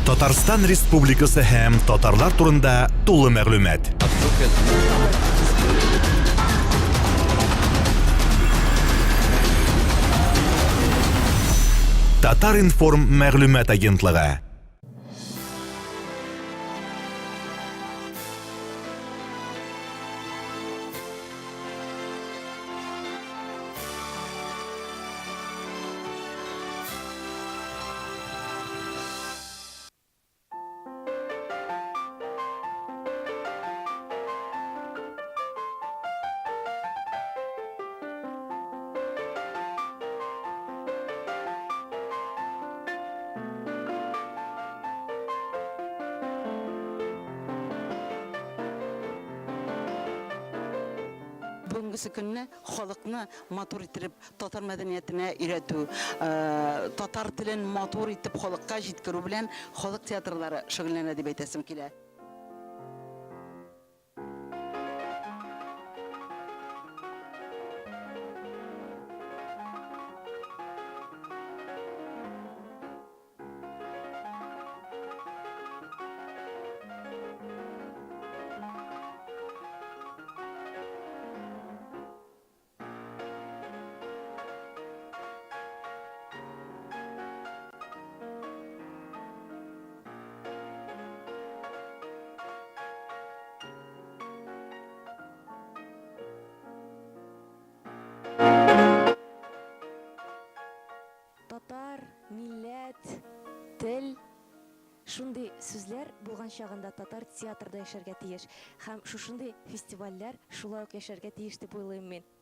Татарстан Республикасы һәм татарлар турында тулы мәгълүмат. Татар информ мәгълүмат агентлыгы. Бүгінгі күнне халыкны матур итеп, татар мәдәниятенә өйрәтү, татар телен матур итеп халыкка җиткерү белән халык театрлары шөгыльләнә дип әйтәсем килә. Татар, милләт, тел, шундый сүзләр булган чагында татар театрда яшәргә тиеш. Һәм шушындый фестивальләр шулай ук яшәргә тиеш дип уйлыйм мин.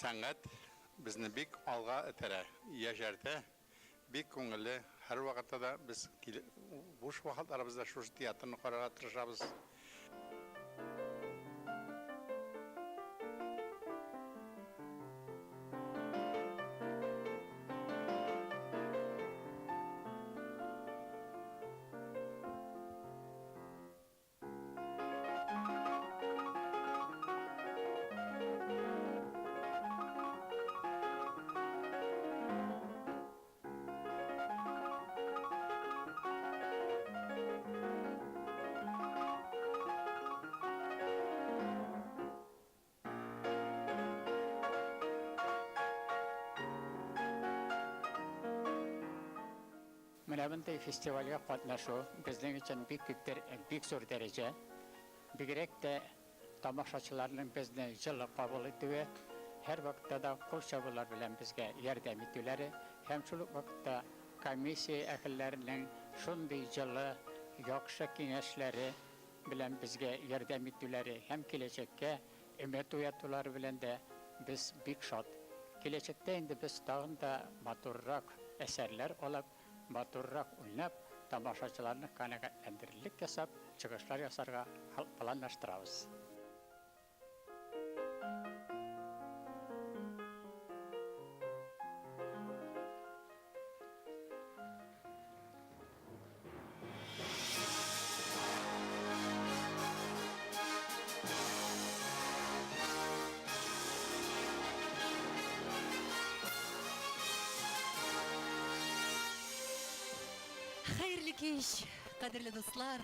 Сәнгать безне бик алга этәрә, яшәртә, бик күңелле. Һәр вакытта да без буш вакытларыбызда шушы театрны карарга тырышабыз. Менә бундай фестивальгә катнашу безнең өчен бик зур дәрәҗә. Бигрәк тә тамашачыларның безне җылы кабул итүе, һәр вакытта да кул чабулар белән безгә ярдәм итүләре һәм шул ук вакытта комиссия әкелләренең шундый җылы, яхшы киңәшләре белән безгә ярдәм итүләре һәм киләчәккә өмет уятулары белән дә без бик шат. Киләчәктә инде без тагын да матуррак әсәрләр алып, матуррак уйнап, тамашачыларны канәгатьләндерерлек ясап, чыгышлар ясарга планлаштырабыз. Хәерле кич, кадерле дуслар,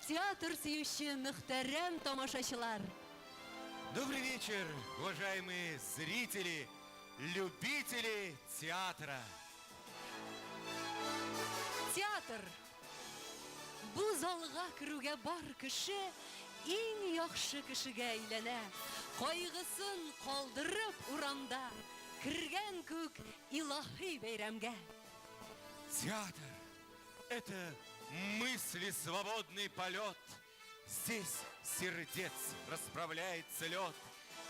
театр сөюче мөхтәрәм тамашачылар. Добрый вечер, уважаемые зрители, любители театра. Театр. Бу залга керүгә бар кеше иң яхшы кешегә әйләнә. Кайгысын калдырып урамда, кергән күк илаһи бәйрәмгә. Театр — это мысли свободный полет. Здесь сердец расправляется лед.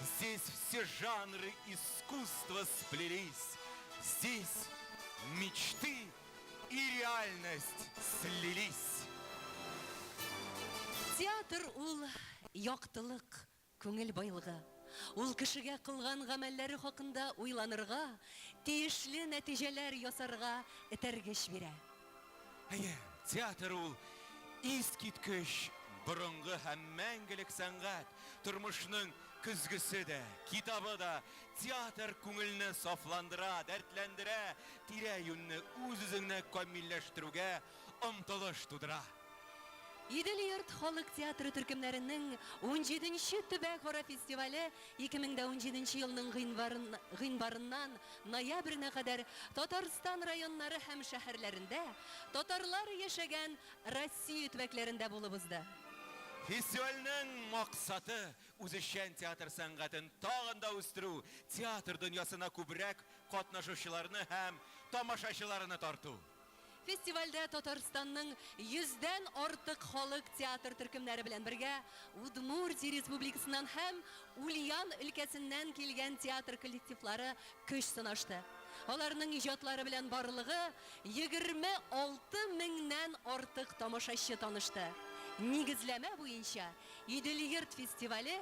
Здесь все жанры искусства сплелись. Здесь мечты и реальность слились. Театр ул яктылык, күңел байлыгы. Ул кешегә кылган гамәлләре хакында уйланырга, тиешле нәтиҗәләр ясарга этәргеч бирә. Әйе, театр ул искиткеч борынгы һәм мәңгелек сәнгать. Тормышның көзгесе дә, китабы да. Театр күңелне сафландыра, дәртләндерә, тирә-юньне үз-үзеңне камилләштерүгә омтылыш тудыра. Идел-Йорт халык театры төркемнәренең 17нче төбәк хора фестивале 2017 елның гыйнварыннан ноябренә кадәр Татарстан районнары һәм шәһәрләрендә татарлар яшәгән Россия төбәкләрендә булып узды. Фестивальның максаты үзешчән театр сәнгатен тагын да үстерү, театр дөньясына күбрәк катнашучыларны һәм тамашачыларны тарту. Фестивальдә Татарстанның 100дән артык халык театр төркемнәре белән бергә Удмуртия Республикасыннан һәм Ульян өлкәсеннән килгән театр коллективлары көч сынашты. Аларның иҗатлары белән барлыгы 26 меңнән артык тамашачы танышты. Нигезләмә буенча Идел-Йорт фестивале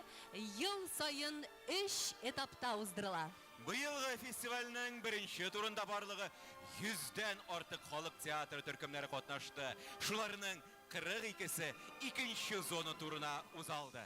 ел саен 3 этапта уздырыла. Быелгы фестивальның беренче турында барлыгы 100дән артык халык театры төркемнәре катнашты. Шуларның 42се икенче зона турына узалды.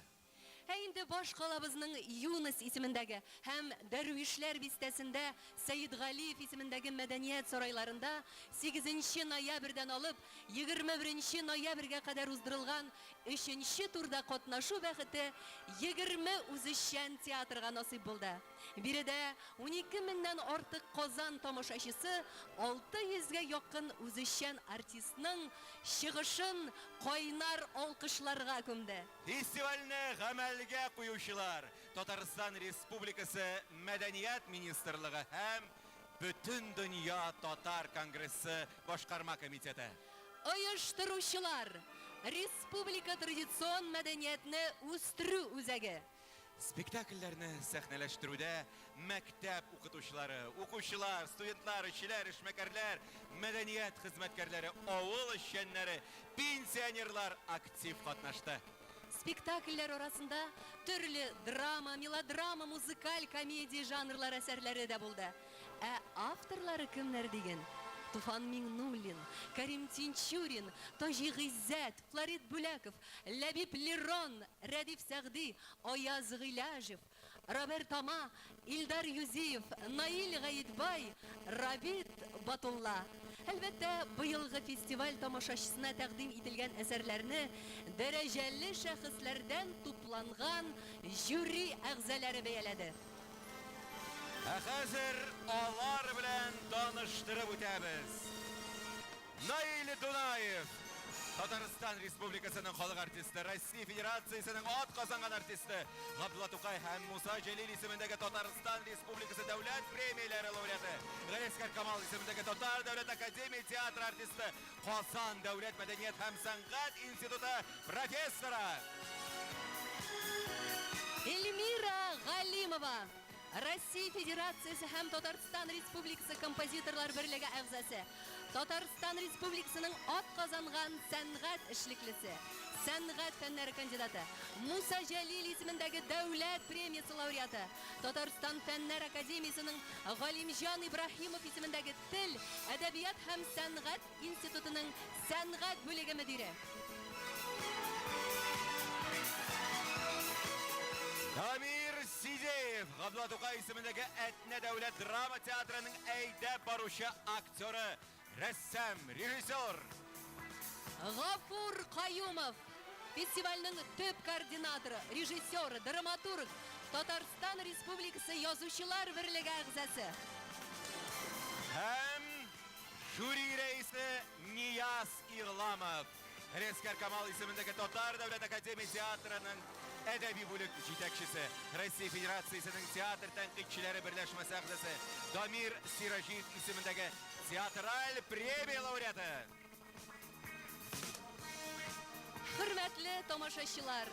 Инде баш калабызның Юнус исемендәге һәм Дәрвишләр бистәсендә Сәйид Галиев исемендәге мәдәният сарайларында 8 ноябрьдән алып 21 ноябрьгә кадәр уздырылган 3нче турда катнашу бәхете 20 үзешчән театрга насыйп булды. Биредә 12 меңнән артык Казан тамашачысы 600гә якын үзешчән артистның чыгышын кайнар алкышларга күмде. Фестивальне гамәлгә куючылар Татарстан Республикасы Мәдәният министрлыгы һәм Бөтен дөнья татар конгрессы башкарма комитеты. Оештыручылар республика традицион мәдәниятне үстерү үзәге. Спектакльләрне сәхнәләштерүдә мәктәп укытучылары, укучылар, студентлар, эшчеләр, эшмәкәрләр, мәдәният хезмәткәрләре, авыл эшчәннәре, пенсионерлар актив катнашты. Спектакльләр арасында төрле драма, мелодрама, музыкаль, комедия жанрлары әсәрләре дә булды. Авторлары кемнәр диген? Туфан Миңнуллин, Карим Тинчурин, Таҗи Гыйззәт, Флорид Бүләков, Ләбиб Лирон, Рәдиф Сәгъди, Аяз Гыйләҗев, Роберт Ама, Илдар Юзиев, Наил Гаитбай, Рабит Батулла. Әлбәттә, быелгы фестиваль тамашачысына тәкъдим ителгән әсәрләрне дәрәҗәле шәхесләрдән тупланган жюри әгъзалары бәяләде. Хәзер алар белән таныштырып үтәбез. Наил Дунаев, Татарстан Республикасының халық артисті, Россия Федерациясының ат қазанған артисті Ғабдулла Тукай һәм Муса Жәлил исемендәге Татарстан Республикасы дәүләт премиялары лауреаты, Галескар Камал исемендәге Татар дәүләт академия театр артисты, Казан дәүләт мәдәният һәм сәнгать институты профессоры Эльмира Галимова, Россия Федерациясы һәм Татарстан Республикасы композиторлар берлеге әгъзасы, Татарстан Республикасының ат казанган сәнгать эшлеклесе, сәнгать фәннәре кандидаты, Муса Жәлил исемендәге дәүләт премиясы лауреаты, Татарстан фәннәр академиясының Галимҗан Ибраһимов исемендәге тел, әдәбият һәм сәнгать институтының сәнгать бүлеге мөдире. Дамир Сидеев, Ғабдулла Тукай исемендәге Әтнә дәүләт драма театрының әйдәп баручы актеры, рәссам, режиссер. Гафур Каюмов, фестивальның төп координаторы, режиссер, драматург, Татарстан Республикасы язучылар берлеге әгъзасы. Һәм жюри рәисе Нияз Игъламов, Галескар Камал исемендәге Татар дәүләт академия театрының әдәби бүлек җитәкчесе, Россия Федерациясының театр тәнкыйтьчеләре берләшмәсе әгъзасы, Дамир Сиражиев исемендәге театраль премия лауреаты. Хөрмәтле тамашачылар,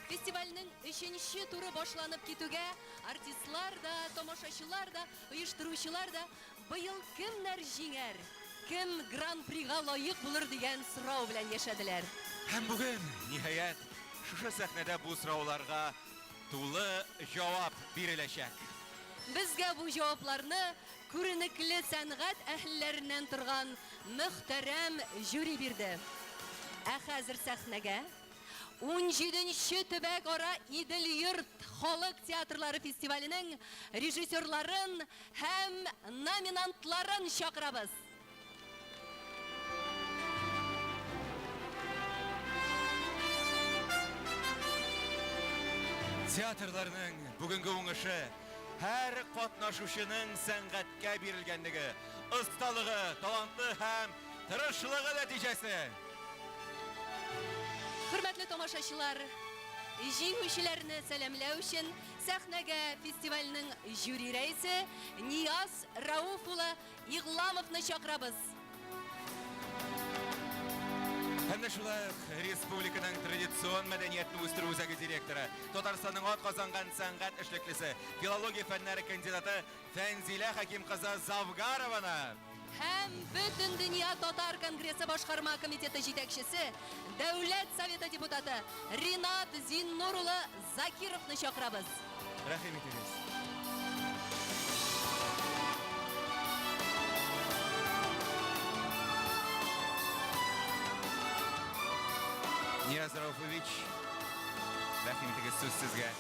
фестивальның 3нче туры башланып китүгә артистлар да, тамашачылар да, оештыручылар да быел кемнәр җиңәр, кем гран-прига лаек булыр дигән сорау белән яшәделәр. Һәм бүген, ниһаять, шушы сәхнәдә бу сорауларга тулы җавап биреләчәк. Безгә бу җавапларны күренекле сәнгать әһелләреннән торган мөхтәрәм жюри бирде. Ә хәзер сәхнәгә 17нче төбәк ара Идел-Йорт халык театрлары фестиваленең режиссерларын һәм номинантларын чакырабыз. Театрларның бүгенге уңышы һәр катнашучының сәнгатькә бирелгәнлеге, осталыгы, таланты һәм тырышлыгы нәтиҗәсе. Хөрмәтле тамашачылар, җиңүчеләрне сәламләү өчен сәхнәгә фестивальнең жюри рәисе Нияз Рауф улы Игъламовны чакырабыз. Һәм дә шулай ук республиканың традицион мәдәниятне үстерү үзәге директоры, Татарстанның ат казанган сәнгать эшлеклесе, филология фәннәре кандидаты Фәнзилә Хаким кызы Завгарованы Һәм бөтен дөнья татар конгрессы башкарма комитеты җитәкчесе, Дәүләт Советы депутаты Ринат Зиннур улы Закировны чакырабыз. рәхим итегез. Нияз Рауфович, рәхим итегез, сүз сезгә.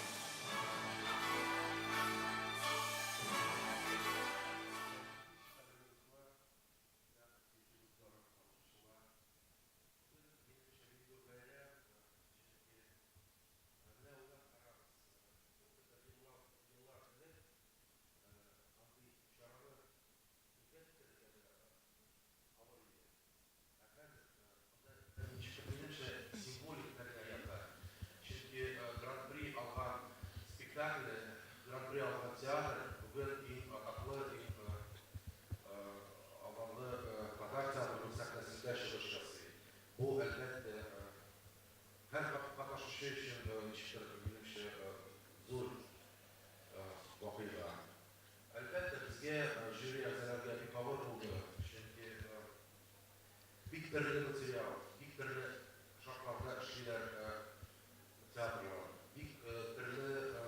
Гран-при алған театр бүгін ең атаклы, ең алғанлы татар театрының сәхнәсендә чыгыш ясый. Бу әлбәттә һәр катнашучы өчен ничектер минемчә зур вакыйга. Әлбәттә безгә жюри әгъзаларга бик авыр булды, чөнки бик төрле материал, бик төрле шартларда эшлиләр театрлар, бик төрле.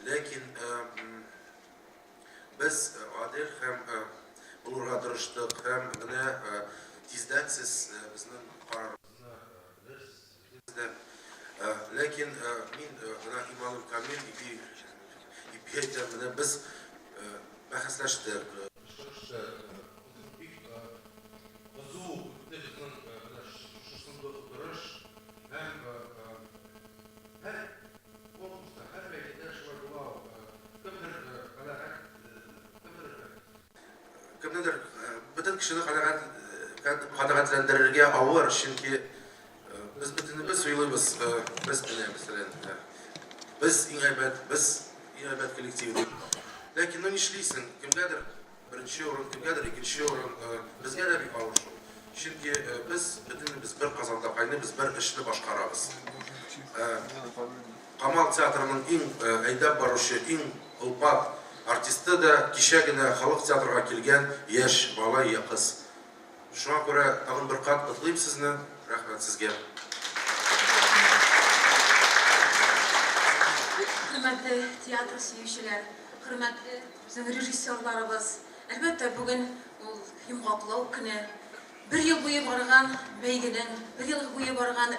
Ләкин без адил һәм булырга тырыштык һәм менә тиздән сез безнең карарыбызны белерсез. Ләкин мин менә Иманов Камил ипи әйтәм, менә без бәхәсләштек. Бик кызу безнең менә шушы тырыш һәм кемнедер бөтен кешене канәгать канәгатьләндерергә авыр, чөнки без бөтенебез уйлыйбыз, без мәсәлән, без иң әйбәт коллектив. Ләкин ну нишлисең, кемгәдер беренче урын, кемгәдер икенче урын, безгә дә бик авыр шул. Чөнки без бөтенебез бер Казанда кайный, без бер эшне башкарабыз. Камал театрының иң әйдәп баручы, иң улпат артисты да кичә генә халык театрга килгән яшь бала, я кыз. Шуңа күрә тагын бер кат котлыйм сезне. Рәхмәт сезгә. Hürmetli tiyatro sevgiciler, hürmetli bizim rejissörlarımız. Elbette bugün ol yumğaklау көне. Bir yıl boyu bargan бәйгенең, bir yıl boyu bargan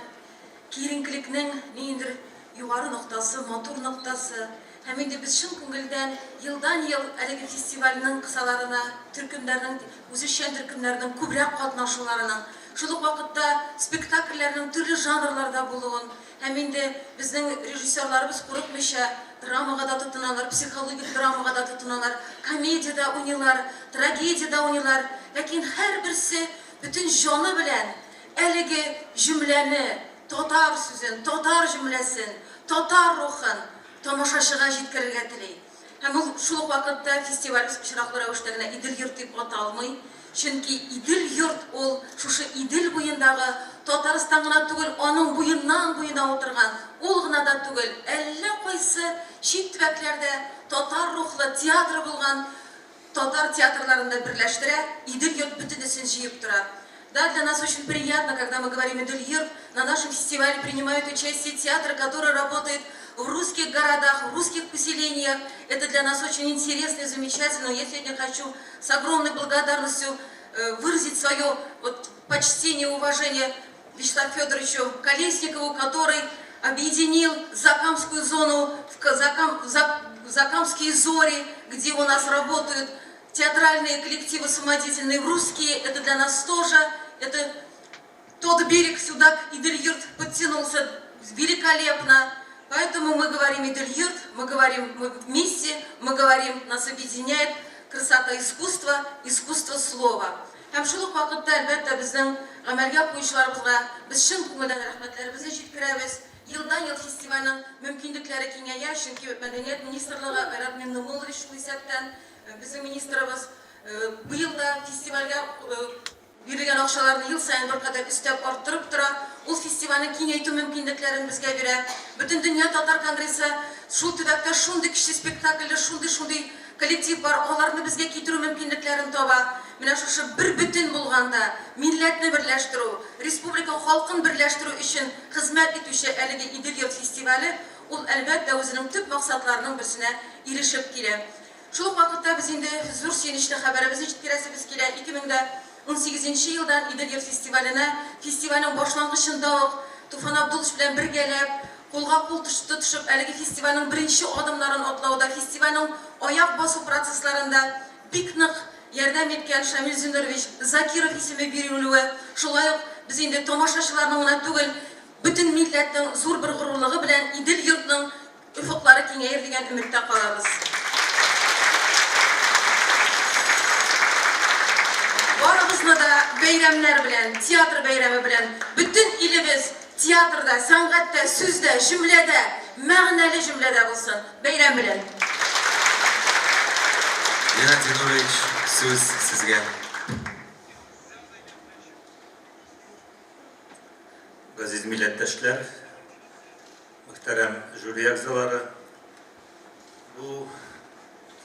киеренкелекнең нидер югары ноктасы, матур ноктасы. Һәм инде без шын күңелдән елдан-ел әлеге фестивальнең кысаларына, төркемнәрнең, үзешчән төркемнәрнең күбрәк катнашуларының, шул ук вакытта спектакльләрнең төрле жанрларда булуын, һәм инде безнең режиссерларыбыз курыкмыйча драмага да тотыналар, психологик драмага да тотыналар, комедияда уйныйлар, трагедияда уйныйлар, ләкин һәрберсе бүтән җаны белән әлеге җөмләне, татар сүзен, татар җөмләсен, татар рухын тамашачыга җиткерергә тели. Һәм ул шул ук вакытта фестиваль очраклы рәвештә генә Идел йорт дип аталмый, чөнки Идел йорт ул шушы Идел буендагы Татарстан гына түгел, аның буена утырган, ул гына да түгел, әллә кайсы чит төбәкләрдә татар рухлы театр булган татар театрларында берләштерә, Идел йорт бөтенесен җыеп тора. Да, для нас очень приятно, когда мы говорим Идел йорт, на нашем фестивале принимают участие театры, которые работают в русских городах, в русских поселениях. Это для нас очень интересно и замечательно. Я сегодня хочу с огромной благодарностью выразить свое почтение и уважение Вячеславу Федоровичу Колесникову, который объединил Закамскую зону в Закамские зори, где у нас работают театральные коллективы самодеятельные, русские. Это для нас тоже, это тот берег сюда, Идел йорт подтянулся великолепно. Поэтому мы говорим Идел йорт, мы говорим мы вместе, мы говорим, нас объединяет красота искусства, искусство слова. Һәм шул ук вакытта әлбәттә безнең гамәлгә куючыларыбызга без чын күңелдән рәхмәтләребезне җиткерәбез. Елдан-ел фестивальнең мөмкинлекләре киңәя, чөнки Мәдәният министрлыгы Айрат Миңнемуллович шул исәптән безнең министрыбыз быел да фестивальгә бирелгән акчаларны ел саен беркадәр өстәп арттырып тора. Ул фестивальне киңәйтү мөмкинлекләрен безгә бирә. Бөтен дөнья татар конгрессы шул төбәктә шундый кече спектакльләр, шундый коллектив бар, аларны безгә китерү мөмкинлекләрен таба. Менә шушы бер бүтән булганда милләтне берләштерү, республика халкын берләштерү өчен хезмәт итүче әлеге Идел йорт фестивале, ул әлбәттә үзенең төп максатларының берсенә ирешеп килә. Шул вакытта без инде зур сөенечле хәбәребезне җиткерәсебез килә. 2018 елдан Идел йорт фестивальнең башлангычында ук Туфан Абдулович белән бергәләп, кулга-кул тотышып, әлеге фестивальнең беренче адымнарын атлауда, фестивальнең аяк басу процессларында бик нык ярдәм иткән Шамил Зинурович Закиров исеме бирелүе, шулай ук без инде тамашачыларның гына түгел, бөтен милләтнең зур бер горурлыгы белән Идел йортның офыклары киңәер дигән өметтә калабыз. Барыбызны да бәйрәмнәр белән, театр бәйрәме белән, бөтен илебез театрда, сәнгатьтә, сүздә, җөмләдә, мәгънәле җөмләдә булсын. Бәйрәм белән. Ринат Зинурович, söz sizga. Aziz milletdaşlar, muhterem jüri a'zolari, bu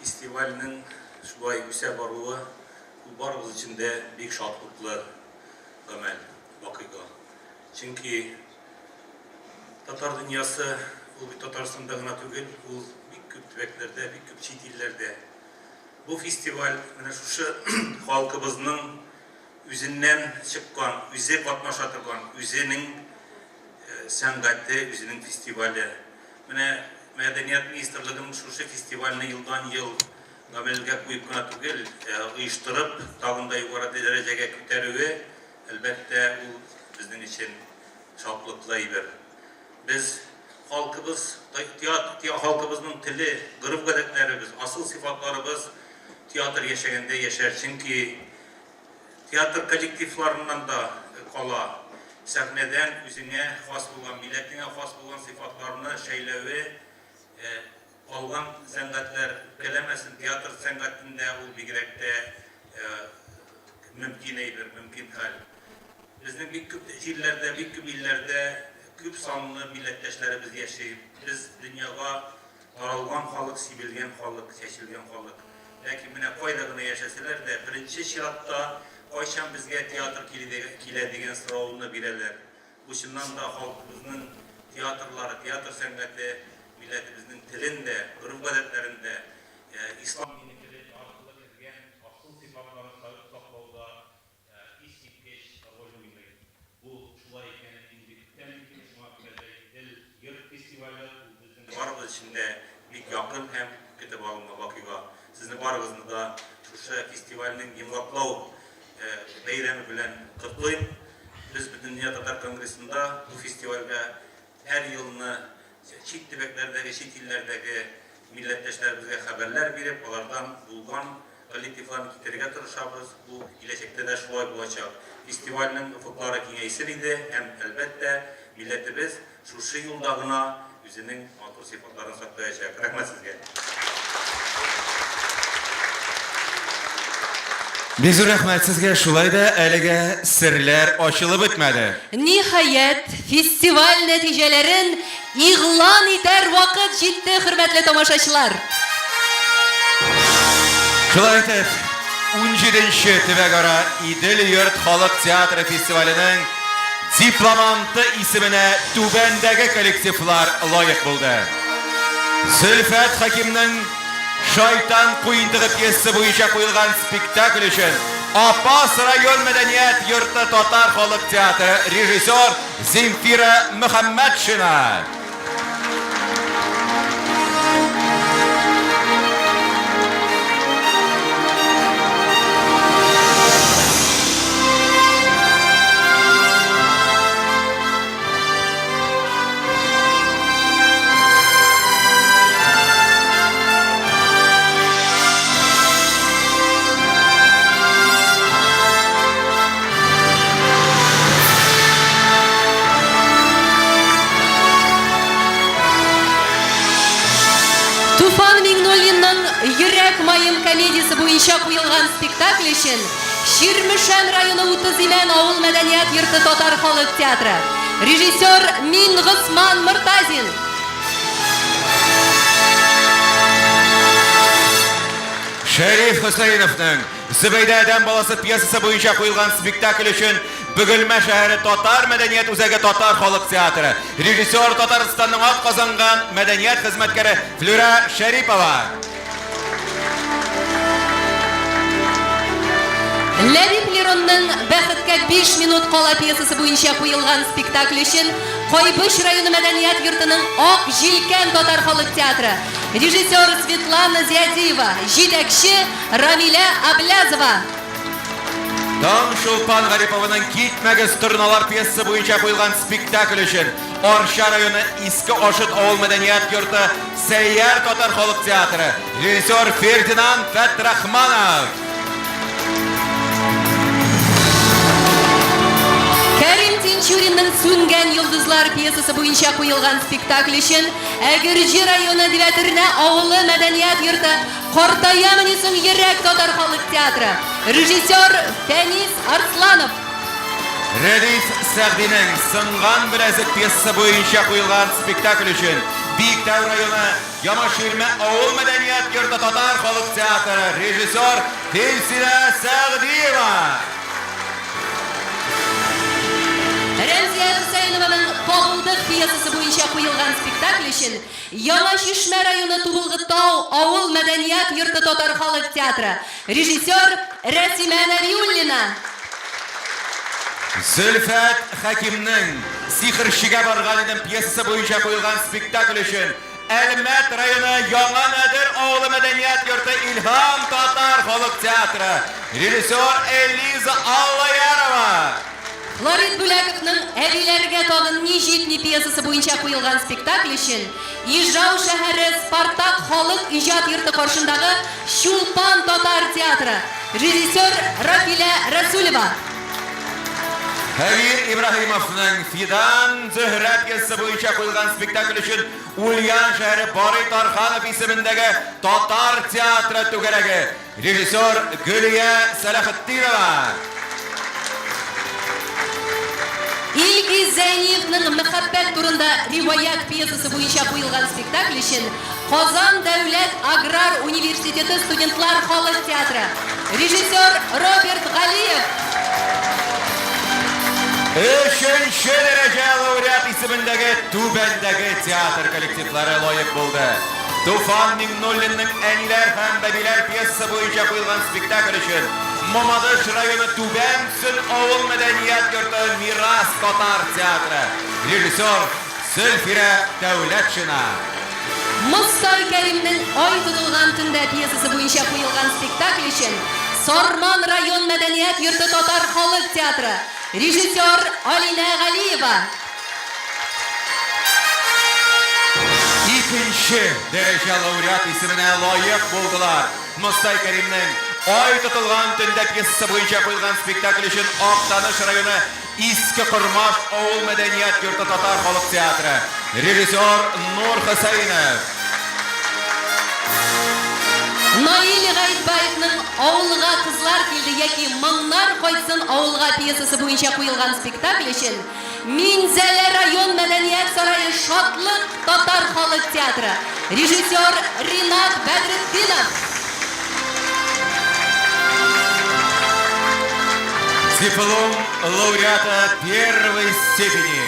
festivalning shulay o'sa boruvi barimiz uchun da bek shodlikli amal voqea. Chunki Tatar dunyosi bu Tataristonda gina tugul, u bek ko'p tubaklarda, bek ko'p chet ellarda. Bu festival mana shu xalqimizning o'zidan chiqqan, o'zi qatnasha turgan, o'zining san'ati, o'zining festivali. Mana Madaniyat ministrligining shu festivalni yildan yil amalga qo'yib qana tugul, uyushtirib, tag'inda yuqori darajaga ko'taruvi albatta u bizning uchun shodlikli. Biz xalqimizning tili, urf-odatlarimiz, asl sifatlarimiz teatr yaşaganda yaşar. Çünkü театр коллективларынан да кала. Сәхнәдән үзеңә хас булган, милләтеңә хас булган сыйфатларны шәйләве алган сәнгатьләр кәләмәсен театр сәнгатендә ул бигрәк тә мөмкин хәл. Безнең бик күп җирләрдә, бик күп илләрдә күп санлы милләттәшләребез яши. Без дөньяга таралган халык, сибелгән халык, чәчелгән халык. Ләкин менә кайда гына яшәсәләр дә, беренче чиратта кайчан безгә театр килә дигән сорауны бирәләр. Бу чыннан да халкыбызның театрлары, театр сәнгате милләтебезнең телендә, гореф-гадәтләрендә, ислам дине аркылы кергән асыл сыйфатларын саклауда искиткеч роль уйный. Бу шулай икәнен йорт фестивале безнең барыбыз өчен бик якын һәм көтеп алынган вакыйга. Сезне барыгызны да шушы фестивальнең йомгаклау бәйрәме белән котлыйм. Без Дөнья татар конгрессында бу фестивальгә һәр елны чит төбәкләрдәге, чит илләрдәге милләттәшләребезгә хәбәрләр биреп, алардан булган коллективларны китерергә тырышабыз. Бу киләчәктә дә шулай булачак. Фестивальнең офыклары киңәйсен иде һәм әлбәттә милләтебез шушы юлда гына үзенең матур сыйфатларын саклаячак. Рәхмәт сезгә. Бик зур рәхмәт сезгә. Шулай да әлегә серләр ачылып бетмәде. Ниһаять, фестиваль нәтиҗәләрен игълан итәр вакыт җитте, хөрмәтле тамашачылар. Шулай итеп, 17-нче төбәк-ара Идел йорт халык театры фестиваленең дипломанты исеменә түбәндәге коллективлар лаек булды. Зөлфәт Хакимның Шайтан куйындыгы пьесы буенча куелган спектакль өчен Апас район мәдәният йорты татар халык театры режиссер Земфира Мөхәммәтшина. Йөрәк майым комедиясе буенча куелган спектакль өчен Ширмешән районы 30 авыл мәдәният йорты татар халык театры. Режиссер Мин Госман Мортазин. Шәриф Хөсәйновның Зөбәйдә Адәм баласы пьесасы буенча куелган спектакль өчен Бөгелмә шәһәре татар мәдәният үзәге татар халык театры. Режиссер Татарстанның атказанган мәдәният хезмәткәре Флюра Шәрипова. Ләбиб Леронның Бәхеткә 5 минут кала пьесасы буенча куелган спектакль өчен Кайбыш районы мәдәният йортының Ак җилкән татар халык театры. Режиссер Светлана Зиядиева, җитәкче Рамиля Аблязова. Шулпан Гарипованың Китмәгез торналар пьесасы буенча куелган спектакль өчен Арча районы Иске Ашыт авыл мәдәният йорты Сәйяр татар халык театры. Режиссер Фердинанд Фәтрахманов. Кәрим Тинчуринның Сүнгән йолдызлар пьесасы буенча куелган спектакль өчен Әгерҗи районы Дивәтернә авылы мәдәният йорты Картаямыни соң йөрәк татар халык театры. Режиссер Фәнис Арсланов. Рәдиф Сәгъдинең Сынган берәзек пьесасы буенча куелган спектакль өчен Биектау районы Ямаширмә авыл мәдәният йорты татар халык театры. Режиссер Филсира Сәгъдиева. Рәмзия Хөсәйнованың Кабылдык пьесасы буенча куелган спектакль өчен Яңа Шишмә районы Тубылгытау авыл мәдәният йорты татар халык театры. Режиссер Рәсимә Нәбиуллина. Зөлфәт Хакимның Сихерчегә барган идем пьесасы буенча куелган спектакль өчен Әлмәт районы Яңа Нәдер авылы мәдәният йорты Илһам татар халык театры. Режиссер Элиза Аллаярова. Флорид Бүләковның Әбиләргә тагын ни җитми пьесасы буенча куелган спектакль өчен Ижау шәһәре Спартак халык иҗат йорты каршындагы Чулпан татар театры. Rejissyor Rafila Rasulova. Хәвир Ибраһимовның Фидан Зөһрә пьесасы буенча куелган спектакль өчен Ульян шәһәре Барый Тарханов исемендәге Татар театры түгәрәге. Режиссер Гөлия Салахетдинова. Илгиз Зәйниевның Мәхәббәт турында риваят пьесасы буенча куелган спектакль өчен Казан дәүләт аграр университеты студентлар халык театры. Режиссер Роберт Галиев. Өченче дәрәҗә лауреат исемендәге Түбәндәге театр коллективлары лаек булды. Туфан Миңнуллинның Әниләр һәм Бәбиләр пьесасы буенча куелган спектакль өчен Мамадыш районы Түбән авыл мәдәният йорты Мирас татар театры. Режиссер Зөлфирә Дәүләтшина. Мостай Кәримнең Ай тотылган төндә пьесасы буенча куелган спектакль өчен Сарман район мәдәният йорты татар халык театры. Режиссер Алина Галиева. Икенче дәрәҗә лауреат исеменә лаек булдылар. Мостай Кәримнең Ай тотылган төндә пьесасы буенча куелган спектакль өчен Актаныш районы Иске Кормаш авыл мәдәният йорты татар халык театры. Режиссер Нур Хәсәйнов. Наил Гайдбаевның Авылга кызлар килде яки Моңнар кайтсын авылга пьесасы буенча куелган спектакль өчен Минзәлә район мәдәният сарае Шатлык татар халык театры. Режиссер Ринат Бәдретдинов. Диплом лауреата первой степени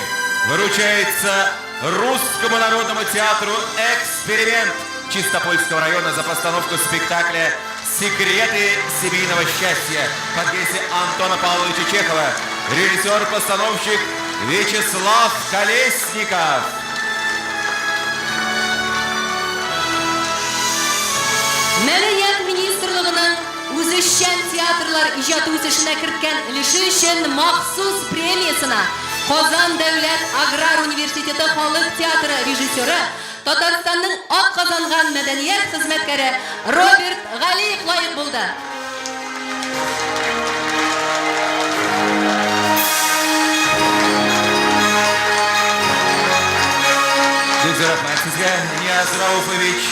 вручается Русскому народному театру «Эксперимент» Чистопольского района за постановку спектакля «Секреты семейного счастья» по пьесе Антона Павловича Чехова. Режиссер-постановщик Вячеслав Колесников. Мәдәният министрлыгының үзешчән театрлар иҗат үсешенә керткән өлеше өчен махсус премиясына Казан дәүләт аграр университеты халык театры режиссеры Татарстанның атказанган мәдәният хезмәткәре Роберт Галиев лаек булды. Рахмәт сезгә, Нияз Рауфович.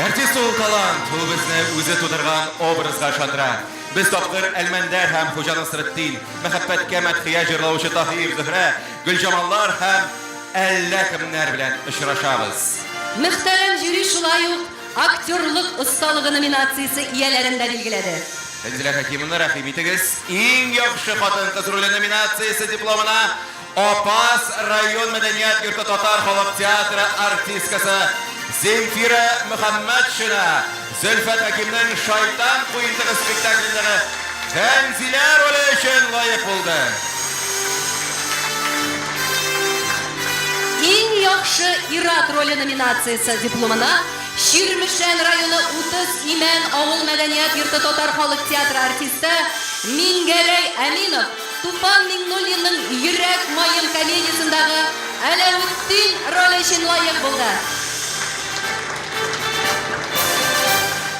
Артист ул талант, ул безне үзе тудырган образга ышандыра. Без тапкыр Әлмәндәр һәм Хуҗа Насретдин, мәхәббәткә мәдхия җырлаучы Таһир Зөһрә, Гөлҗамаллар һәм әллә кемнәр белән очрашабыз. Мөхтәрәм жюри шулай ук актерлык осталыгы номинациясе ияләрен дә билгеләде. Фәнзилә Хәкимовна, рәхим итегез. Иң яхшы хатын-кыз роле номинациясе дипломына Апас район мәдәният йорты татар халык театры артисткасы Земфира Мөхәммәтшина, Зөлфәт Хәкимнең Шайтан куентыгы спектаклендәге Фәнзилә роле өчен лаек булды. Иң яхшы ир-ат роле номинациясе дипломына Ширмешән районы 30 Имән авыл мәдәният йорты татар халык театры артисты Мингәрәй Әминов Туфан Миңнуллинның Йөрәк майым комедиясендәге Әләүетдин роле өчен лаек булды.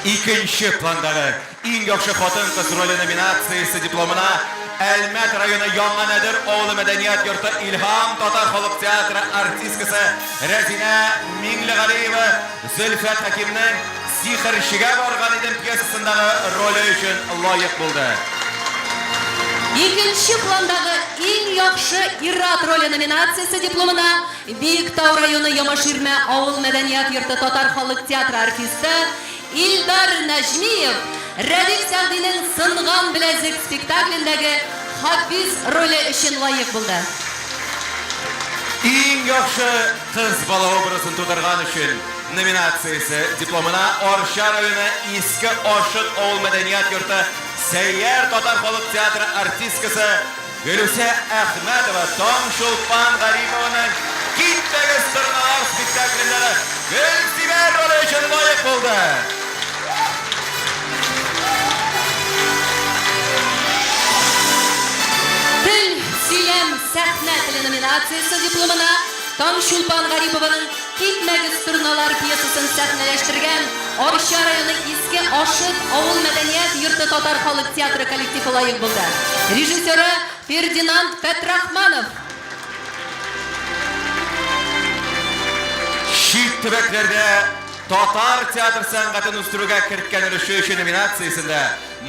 Икенче пландагы иң яхшы хатын-кыз роле номинациясе дипломына Әлмәт районы Яңа Нәдер авылы мәдәният йорты Илһам татар халык театры артисткасы Рәзинә Миңлегалиева Зөлфәт Хәкимнең Сихерчегә барган идем пьесасындагы роле өчен лаек булды. Икенче пландагы иң яхшы ир-ат роле номинациясе дипломына Биектау районы Ямаширмә авыл мәдәният йорты татар халык театры артисты Илдар Нәҗмиев Рәдиф Сәгъдинең Сынган беләзек спектаклендәге Хафиз роле өчен лаек булды. Иң яхшы кыз бала образын тудырган өчен номинациясе дипломына Арча районы Иске Ашык авыл мәдәният йорты Сәйяр татар халык театры артисткасы Гөлүсә Әхмәтова Таңшулпан Гарипованың Киттәгез тырналар спектаклендәге Гөлсибәр роле өчен лаек булды. Тел сөйләм сәхнә теле номинациясе дипломына Таңшулпан Гарипованың Китмәгез тырналар пьесасын сәхнәләштергән Орша районы Иске Ашыт авыл мәдәният йорты татар халык театры коллективы лайык булды. Режиссеры Фердинанд Петрахманов. Шит төбәкләрдә татар театр сәнгатен үстерүгә керткән өлеше өчен номинациясендә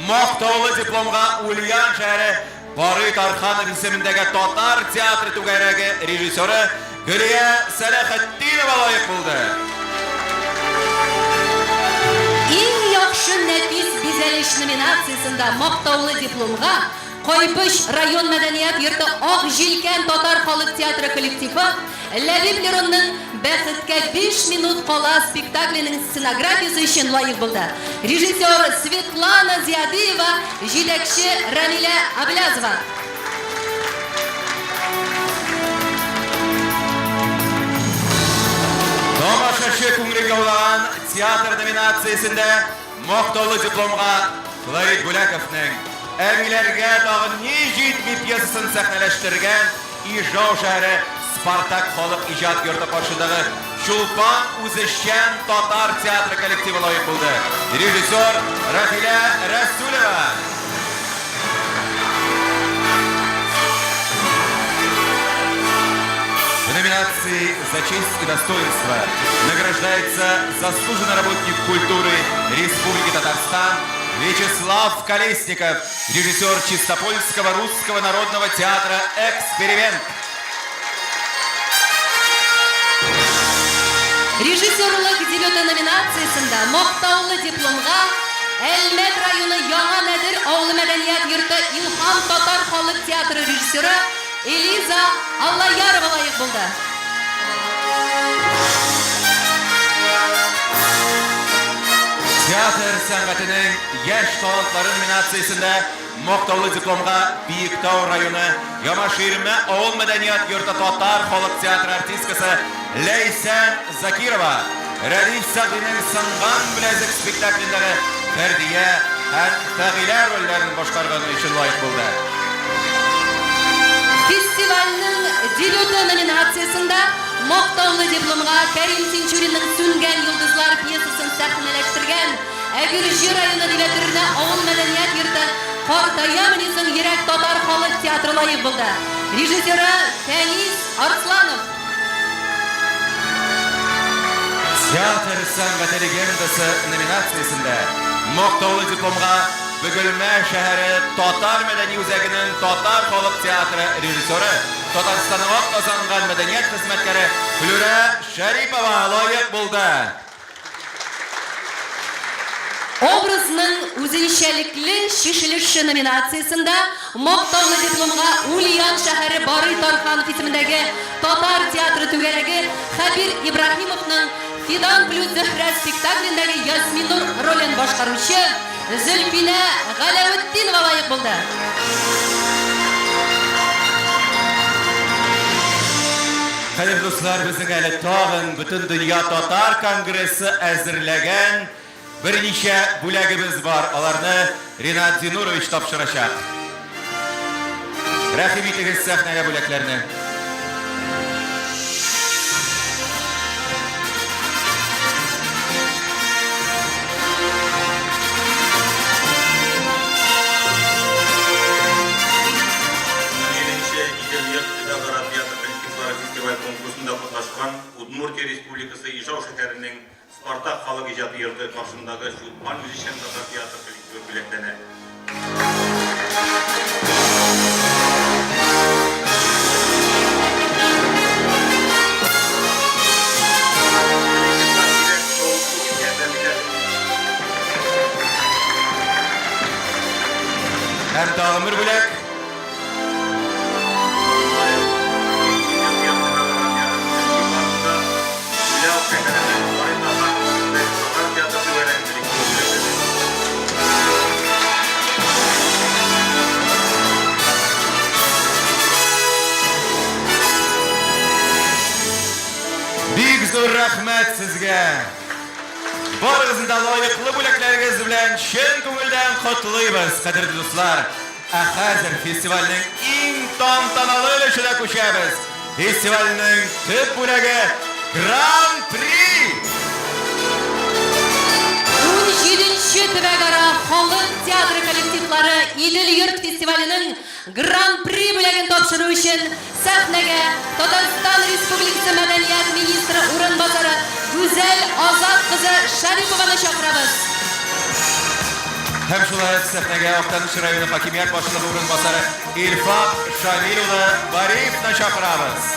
мактаулы дипломга Ульян шәһәре Барый Тарханов исемендәге татар театры түгәрәге режиссеры Гөлия Сәләхетдинова лайык булды. Иң яхшы нәфис бизәлеш номинациясендә мактаулы дипломга Кайпыш район мәдәният йорты Ак җилкән татар халык театры коллективы Ләбиб Леронның Бәхеткә 5 минут кала спектакленең сценографиясе өчен лайык булды. Режиссер Светлана Зиядиева, җитәкче Рамиля Аблязова. Тамашачы күңелгә улаган театр номинациясендә мактаулы дипломга Флорид Буляковның Әмиләргә тагын ни җитми пьесасын сәхнәләштергән Ижау шәһәре Спартак халык иҗат йорты каршындагы Чулпан үзешчән татар театры коллективы лайык булды. Режиссер Рафиля Расулова. В номинации «За честь и достоинство» награждается заслуженный работник культуры Республики Татарстан Вячеслав Колесников, режиссер Чистопольского русского народного театра «Эксперимент». Режиссерлык дебюты номинациясендә мактаулы дипломга Әлмәт районы Яңа Нәдер авылы мәдәният йорты Илһам татар халык театры режиссеры Элиза Аллаярова лайык булды. Театр сәнгатенең яшь талантлары номинациясендә мактаулы дипломга Биектау районы Ямаширме авыл мәдәният йорты татар халык театры артисткасы Ләйсән Закирова, Рәдиф Сәгъдинең Сынган беләзек спектаклендәге Фәрдия һәм Фәгыйлә рольләрен башкарганы өчен лайык булды. Фестивальнең дебюты номинациясендә мактаулы дипломга Кәрим Тинчуринның Сүнгән йолдызлар пьесасын сәхнәләштергән Әгерҗе районы директорына авыл мәдәният йорты Картая Мөнисен Йөрәк татар халык театры лайык булды. Режиссеры Фәнис Арсланов. Театр сәнгате легендасы номинациясендә мактаулы дипломга Бөгелмә шәһәре татар мәдәни үзәгенең татар халык театры режиссеры Татарстанның атказанган мәдәният хезмәткәре Флүрә Шәрипова лайык булды. Образның үзенчәлекле чишелеше номинациясендә мактаулы дипломга Ульян шәһәре Барый Тарханов исемендәге татар театры түгәрәге Хәбир Ибраһимовның Фидан плюс Зөһрә спектаклендәге Ясминур ролен башкаручы Зөлфинә Галәветдинова лайык булды. Хәзер дуслар, безнең әле тагын бөтен дөнья татар конгрессы әзерләгән берничә бүләгебез бар. Аларны Ринат Зинурович тапшырачак. Рәхим итегез сәхнәгә бүләкләрне. Конкурсында катнашкан Удмуртия Республикасы Ижау шәһәренең Спартак халык иҗаты йорты каршындагы Чулпан үзешчән татар театры коллективы бүләкләнә. Һәм тагын бер бүләк. Бик зур рәхмәт сезгә. Барыгызны да лаеклы бүләкләрегез белән чын күңелдән котлыйбыз, кадерле дуслар. Ә хәзер фестивальнең иң тантаналы өлешенә күчәбез. Фестивальнең төп бүләге Гран-при. 17-нче төбәгара халык театры коллективлары Идел йорт фестиваленең Гран-при бүләген тапшыру өчен сәхнәгә Татарстан Республикасы мәдәният министры урынбасары Гүзәл Азат кызы Шарипованы чакырабыз. Һәм шулай сәхнәгә Актаныш районы хакимият башлыгы урынбасары Илфат Шамил улы Бариевны чакырабыз.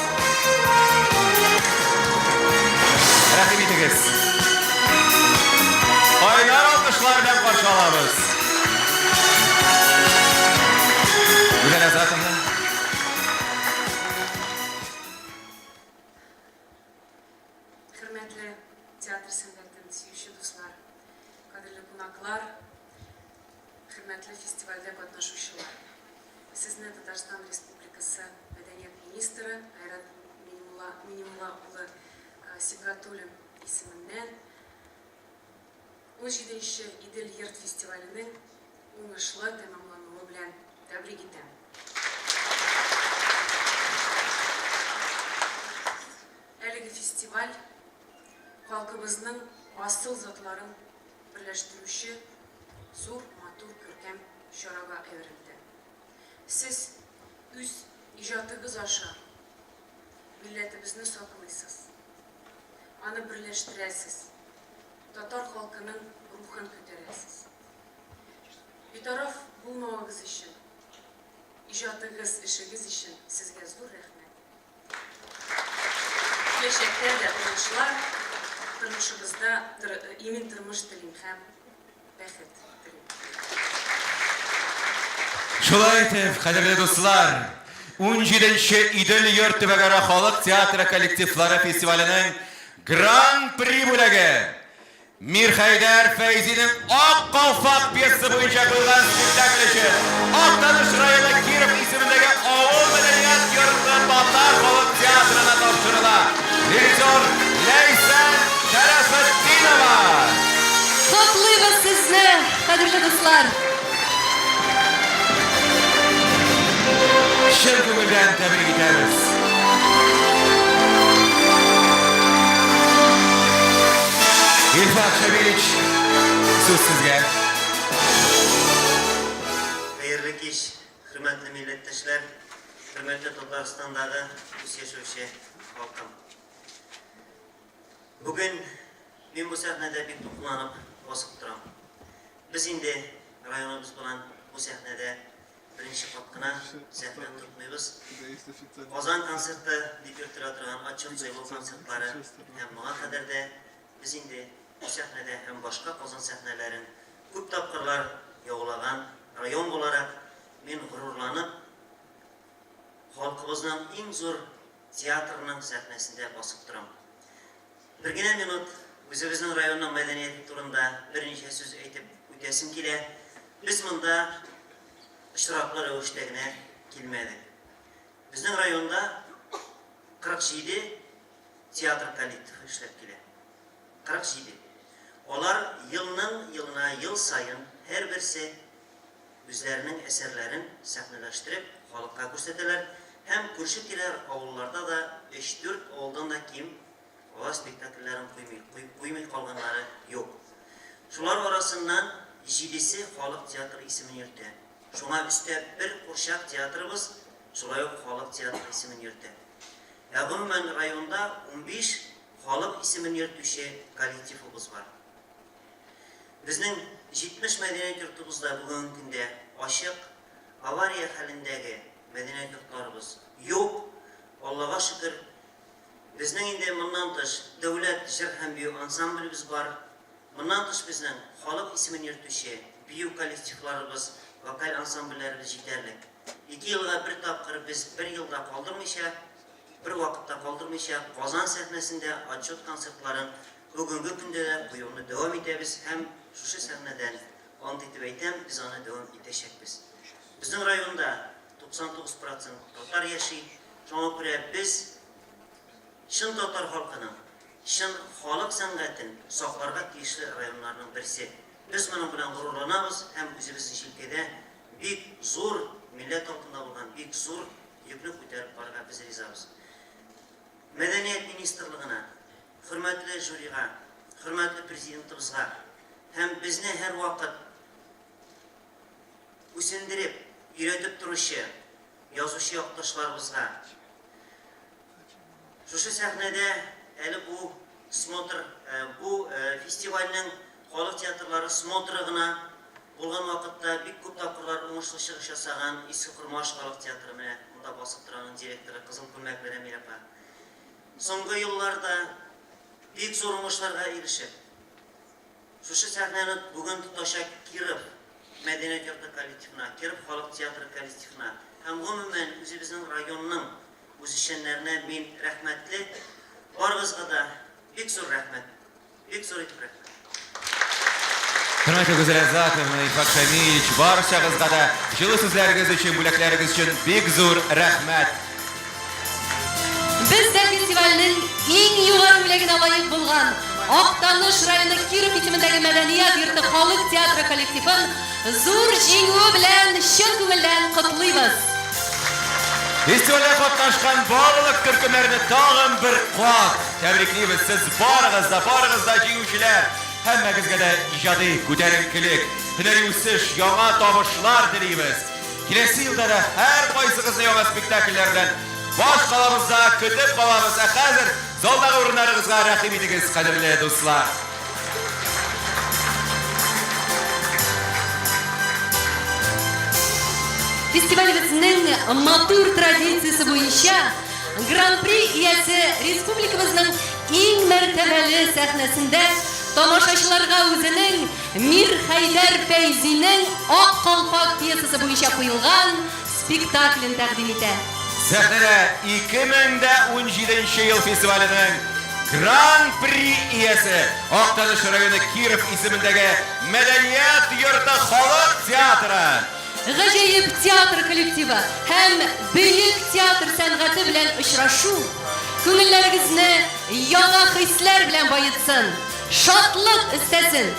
Рәхим итегез. Кайнар алкышлар белән каршы алабыз. Гүзәл Азатовна. Hürmetli tiyatro sənətini sevişi dostlar, qadirli qonaqlar, hürmetli festivaldə qatnaşıcılar. Sizni Tatarstan Respublikası Mədəniyyət Ministri Ayrat Minimullah Sibgatulin ismindən 17-ci İdil Yurt Festivalinin uğurlu tamamlanması bilan təbrik edirəm. Әлеге фестиваль халкыбызның асыл затларын берләштерүче зур матур күркәм чарага әверелде. Сез үз иҗатыгыз аша милләтебезне саклыйсыз. Аны берләштерәсез. Татар халкының рухын күтәрәсез. Битараф булмагыз өчен, иҗатыгыз, эшегез өчен сезгә зур рәхмәт. Киләчәктә дә уңышлар, тормышыбызда имин тормыш телим һәм бәхет телим. Шулай итеп, кадерле дуслар, 17-нче Идел йорт төбәгара халык театры коллективлары фестиваленең Гран-при бүләге Мирхәйдәр Фәйзинең Ак калфак пьесасы буенча куелган спектакль өчен Актаныш районы Киров исемендәге авыл мәдәният йорты Татар халык театрына тапшырыла. Режиссер Ләйсән Шәрәфетдинова. Котлыйбыз сезне, кадерле дуслар. Чын күңелдән тәбрик итәбез. İlfat Şebiliç, söz sizge. Hayırlı kеш, hürmetli milletteşler, hürmetli Tataristan'дағы үз yaşauşu halkım. Bugün ben bu sahnede bir toplanıp basıp duram. Biz indi rayonumuz bilan bu sahnede birinci katkına sahne tutmayız. Ozan konserti deb yurtilayotgan açıq saylov konsertlari hem buna kadar da biz indi bu sahnede hem başka Qozon sahnelerin ko'p tapqirlar yo'g'lagan rayon olarak men g'ururlanib xalqimizning eng zo'r teatrining sahnesinde basıp duram. Birgina minut o'zimizning rayonning madaniyati turida bir necha so'z aytib o'tasim kela. Biz bunda ishtirokli ravishda kelmadik. Bizning rayonda 47 teatr kollektivi ishlab keladi. 47. Onlar yılına yıl sayın her birisi özlerinin eserlerini sahneleştirip halka gösterdiler. Hem Kürşitiler avullarda da 3-4 avuldan da kim ola spektakellerin koymay kalganları yok. Şular arasından 7'si Halk Tiyatro ismini yürüttü. Şuna üstte bir kuşak tiyatrımız şulay Halk Tiyatro ismini yürüttü. Umumen rayonda 15 Halk ismini yürütüşü kollektifimiz var. Bizning 70 madaniyat yurtimizda bugungi kunda ochiq avariya halindagi madaniyat yurtlarimiz yo'q. Allohga shukr. Bizning endi bundan tish davlat jir ham biyo ansamblimiz bor. Bundan tish bizning xalq ismini yuritishi, biyo kollektivlarimiz, vokal ansambullarimiz yetarli. 2 yilga bir topqir biz 1 yilda qoldirmaycha, bir vaqtda qoldirmaycha Qozon sahnesinde açıq konsertlarin bugungi kunda da buyumni davom etamiz. Hem şu sahneden ant etib aytam, biz onu davom etashakmiz. Bizning rayonda 99% Tatar yaşayır. Şuna göre biz Şın Tatar halkının, Şın xalq san'atini saqlarga tegishli rayonlarning birisi. Biz bunun bilan g'ururlanamiz, hem o'zimizning shilkada büyük zo'r millat altında bo'lgan büyük zo'r yukni ko'tarib borga biz rizamiz. Madaniyat ministrligine, hürmetli jüriga, hürmetli prezidentimizga, hem bizni her vakit üstündürüp, üretip duruşu, yazışı yaktaşlarımızga. Şuşu sahnede eli bu smotr, bu festivalinin Xalq teatrları smotrıgına bolgan vakitte bir köp tapkırlar uңuшлы чыгыш жасаган Иске Курмаш Xalq театры менә монда басып торганның директоры Кызыл Күлмәк Бәрәмир апа. Соңгы елларда бик зур уңышларга ирешеп, шушы сәхнәне бүген тотачак Киров мәдәният йорты коллективына, Киров Xalq театры коллективына һәм гомумән үзебезнең районның үзешчәннәренә мин рәхмәтле. Барыгызга да бик зур рәхмәт. Бик зур итеп рәхмәт. Hürmetli Güzel Azatov, İfak Şamiliç, barşağızga da жылы сүзләрегез өчен, бүләкләрегез өчен бик зур рәхмәт. Biz de festivalinin en yukarı bilagine layık bulgan Aktanış rayonu Kirov bitimindagi Madaniyat yurti Xalq teatri kollektivin zor җиңүе белән чын күңелдән котлыйбыз. Festivalda катнашкан барлык төркемнәрне тагын бер кат тәбриклибез. Сез барыгыз да җиңүчеләр. Һәммәгезгә дә иҗади күтәренкелек, һөнәри үсеш, яңа табышлар телибез. Киләсе елда да һәр кайсыгызны яңа спектакльләр белән баш калабызда көтеп калабыз. Хәзер залдагы урыннарыгызга рәхим итегез, кадерле дуслар. Festivalimizning matur traditsiyasi bo'yicha Grand-pri iyasi respublikamizning eng martabali sahnasida tomoshachilarga o'zining Mir Haydar Fayzining Oq qalpoq piyesasi bo'yicha qo'yilgan spektaklini taqdim etadi. Sahnada 2017 yıl festivalinin Grand-pri iyasi Aktanış rayonu Kirov ismindagi Madaniyat yurti Xalq teatri. G'ajoyib teatr kollektivi ham buyuk teatr san'ati bilan uchrashuv ko'ngillaringizni yangi hislar bilan boyitsin, shodlik istasin.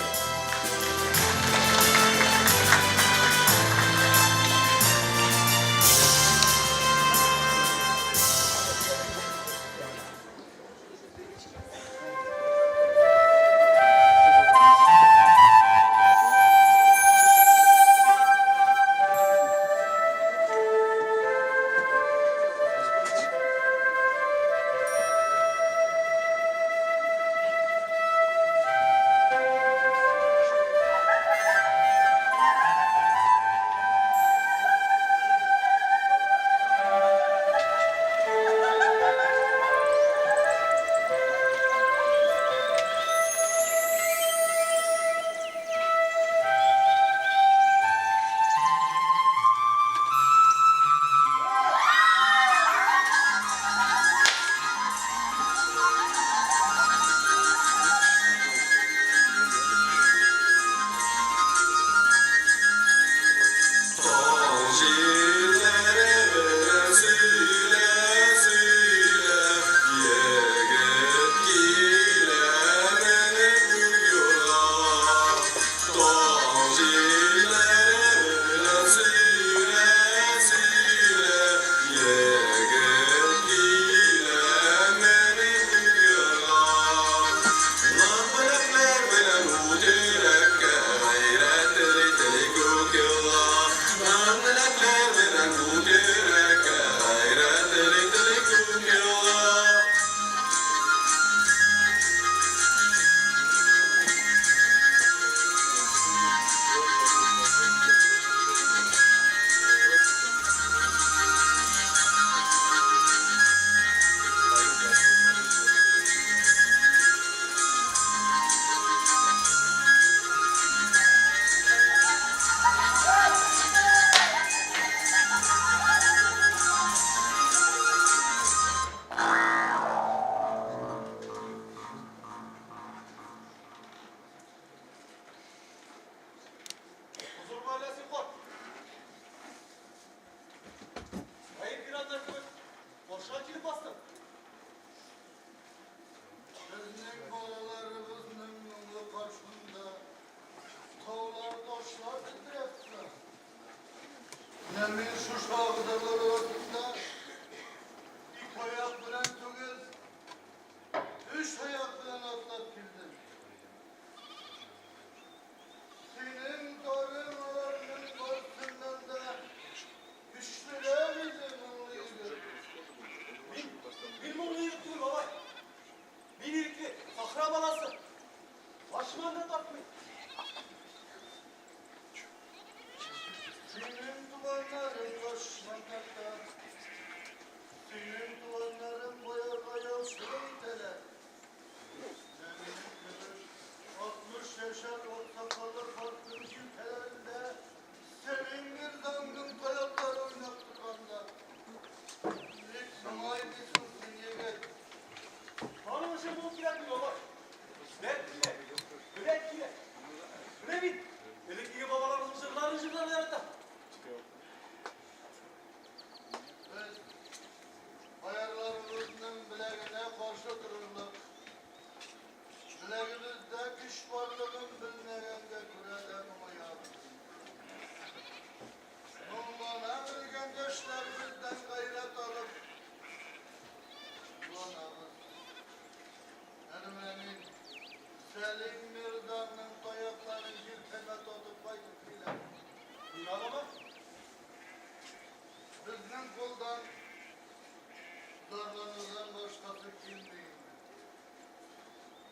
başkası kimdeyim.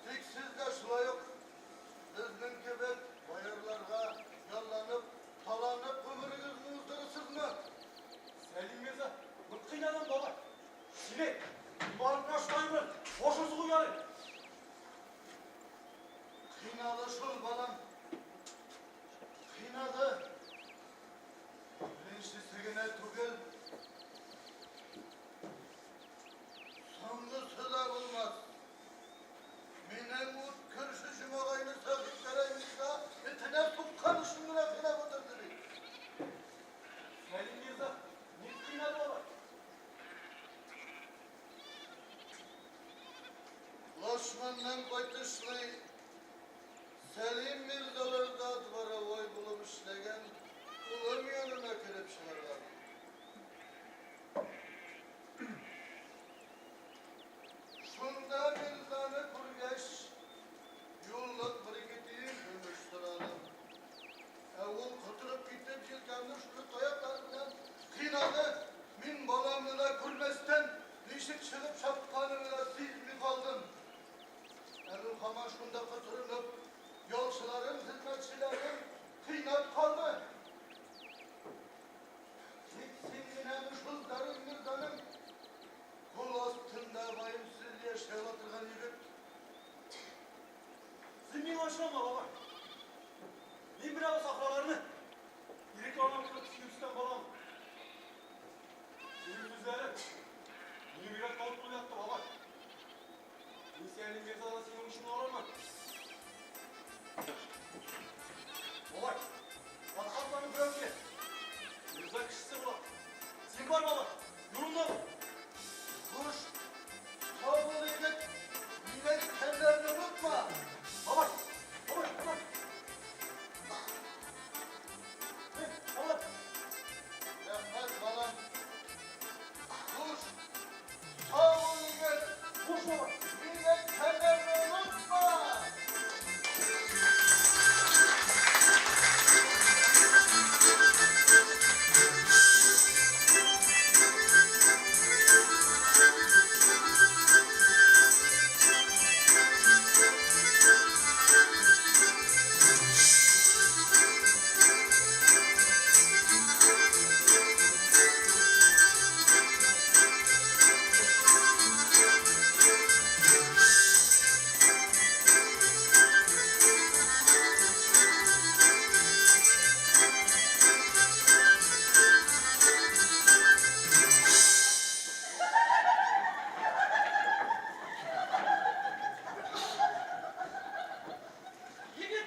Tek siz de şulayıp, bizden gibi bayırlarga yallanıp, talanıp ömrünüzünü uzdurursunuz mu? Selim Mirza, mıkkıyla baba. Sile, mübarek başlayın, boşunuzu uyarın. Kıynadı şul balam. Kıynadı. Bilinçlisine tugul. Sonlusu da bulmaz. Minem ut kırışışım olayını sabitlereymişse etine tukkan ışınına file budur. Selim Mirza, ne kıynadı baba? Laşmandan koytuşlu Selim Mirzalarda advara oy bulup işlegen kulun yanına kirip şımarlar. Şunda Mirza'nı kurgeç yollık biriketiyi dönüştüralım. Evul kuturup gittim yılkanlı şunu toyaklarından kıynadı. Min balamına kurmesten dişik çıkıp şapkanımla siz mi kaldım? Evul kamaşkunda kuturup yolçuların, hizmetçilerin kıynat kaldı. Tiksin yine müşhuzların Mirza'nın kul astında vayımsız yaşayıp oturgan yigit. Siz beni başlama baba. Ben bir avu safralarını, irik anam kırıp üstten balam. Senin yüzleri, beni biraz kalıplı yattı baba. Ben Selim Mirza'dan senin işin olur mu? Baba, bataklarını bırak ki. Mirza kişisi bu. Sen var baba, yolunda mı? Kuş, kavgalı yigit, yine kendilerini unutma. Baba, baba, baba. Hey, baba. Yapmaz balam. Kuş, kavgalı yigit, Koş baba. yine kendilerini unutma. Yigit,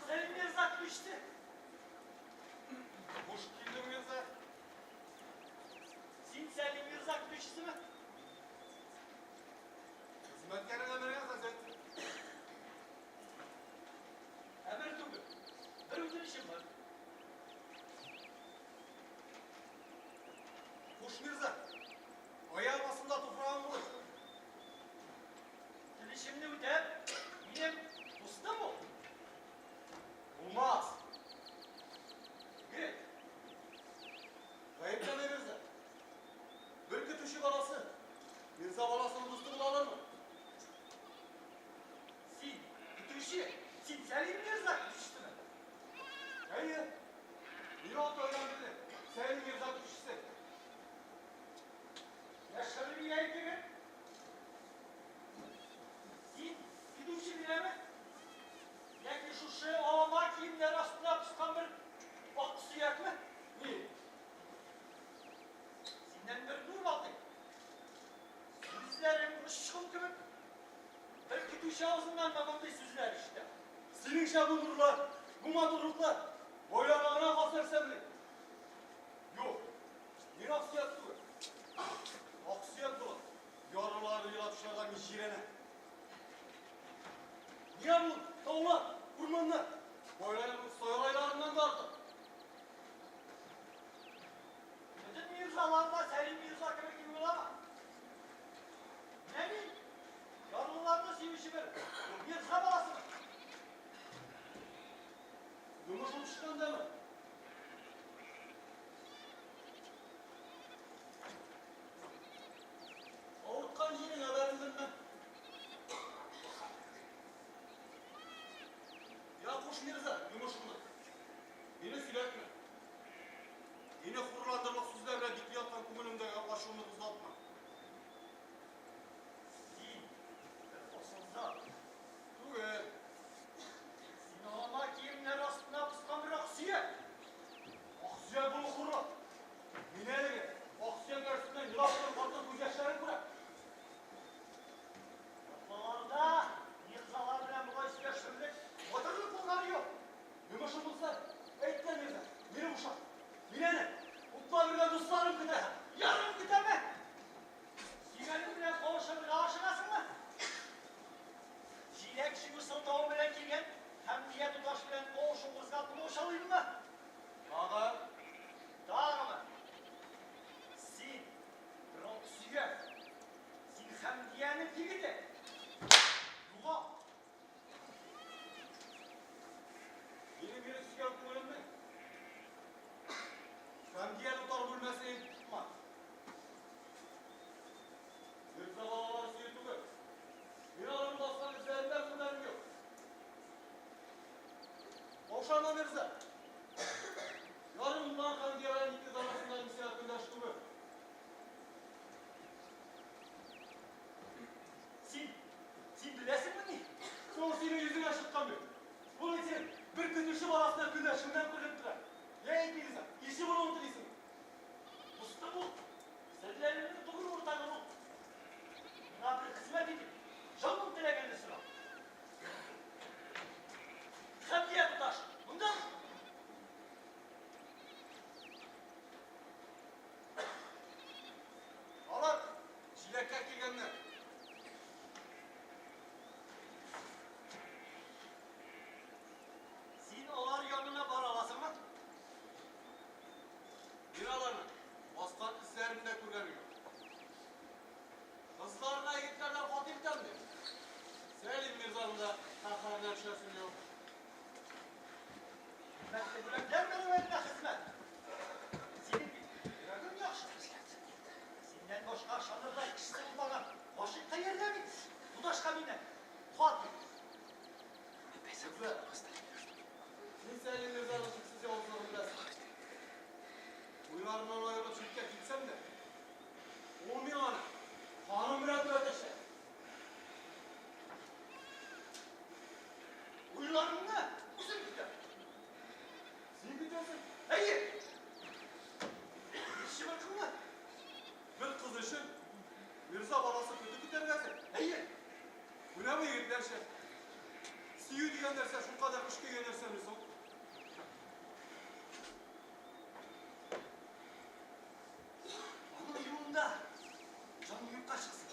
Selim Mirza düştü. Hoş geldin Mirza. Sen Selim Mirza düştü mü? Hizmetkarına bana yazan sen. Hemen dur. Bir bütün işim var. Hoş Mirza. Ayağım aslında toprağım olur. Şimdi öter, benim ustam ol. Olmaz. Git. Kayıpta ne Mirza? Bir kütüşü balası. Mirza balasının dostu bulalım mı? Sen, kütüşü, sen Selim Mirza kütüştü mü? Hayır. Bir oldu öğrenmedi. Selim Mirza kütüştü. Yaşları bir yer gibi. Sen kütüşü bileme. Belki şu şey alamak kimler aslında pıskan bir akısı yakma. Niye? Senden bir dur baktı. Sizlerin ışkım gibi. Bir kütüşü ağzından babamda süzler işte. Senin şabundurlar, gumadurluklar. Boylamağına hasar semli. Yok. Bir aksiyat dur. Aksiyat dur. Yaraları yaratışlardan işirene. Niye bu? Tavlar, kurmanlar. Boylayan soyalaylarından da arttı. Bizim Mirza'larla Selim Mirza gibi olama. Ne bileyim? Yarlılarla sevişi verir. Mirza balası mı? Yumuşun çıkan deme. Avutkan Yumuş Mirza, yumuşuluk. Beni sürekme. Yine hurlandırmak sözlerle dikli yatan kumulumda yaklaşımını uzatma. Sin, osuzda. Tuğe. Sin olama kiyimler aslında pıskan bir aksiye. Aksiye bunu hurla. Minelege, aksiye karşısında yılaptır batır güceşleri kurar. Yapmalarda Mirzalar bilen bu istiyor şimdi. Batırlık bunları yok. Yumuşumuzlar, etten Mirza, benim uşak. Bilene, mutlu bile dostlarım kıta. Yarım kıta mı? Sigarim bile kavuşabilir, aşıkasın mı? Şilek şımışsın tavuğum bile kirgen. Hem diye tutaş bilen kavuşun kızgatlı boşalayım mı? Dağı. Dağı mı? Sin, roksiye. Sin hem diyenin tigidi. Yuva. Yeni biri sigar kumulun mu? Sen diğer tutar bilmesini tutma. Mirza babalar sıyırtılı. Bir alım bastan üzerinden bunların yok. Boşanma Mirza. Yarın bundan kan diğerlerin iktidarlasından misal hakkında şubu. Sin bilesin mi? Son senin yüzüne aşıktan bir. Bunun için bir kütüşüm arasında güneşimden kırıktılar. Ya İngilizce, işi bunu unutuyorsun. Usta bu. Serilerini doğru ortadan ol. Ne yapıyor kısmet edin. Canım dile geldi sıra. Sen diye tutaş. Bundan. Alır. Çilekler kirgenler. Sin olar yanına baralasın mı? Biralarını, bastan izlerimde kullanıyor. Kızlarına yiğitlerden Fatih'ten mi? Selim Mirza'nın da tahlarına düşersin yok. Ben de bırak gelmedim eline hizmet. Senin bir bırakın yakşı. Senden boş karşılarında ikisi bana. Washington yerde mi? Dudaş kabine. Fatih. Güzel. Sen Selim Mirza'nın çıksız yolculuğunu bilesin. Uylarından ayırma Türkiye gitsem de olmuyor ana. Hanım biraz öteşe. Uylarım ne? Uzun gidiyor. Sen gidiyorsun. Hayır. İşi bakın mı? Bir kız işin Mirza balası kötü gider derse. Hayır. Bu ne mi yiğitler şey? Siyu diyen derse şu kadar kışkı yenersen Mirza. Onun yolunda canım yük kaşıksın.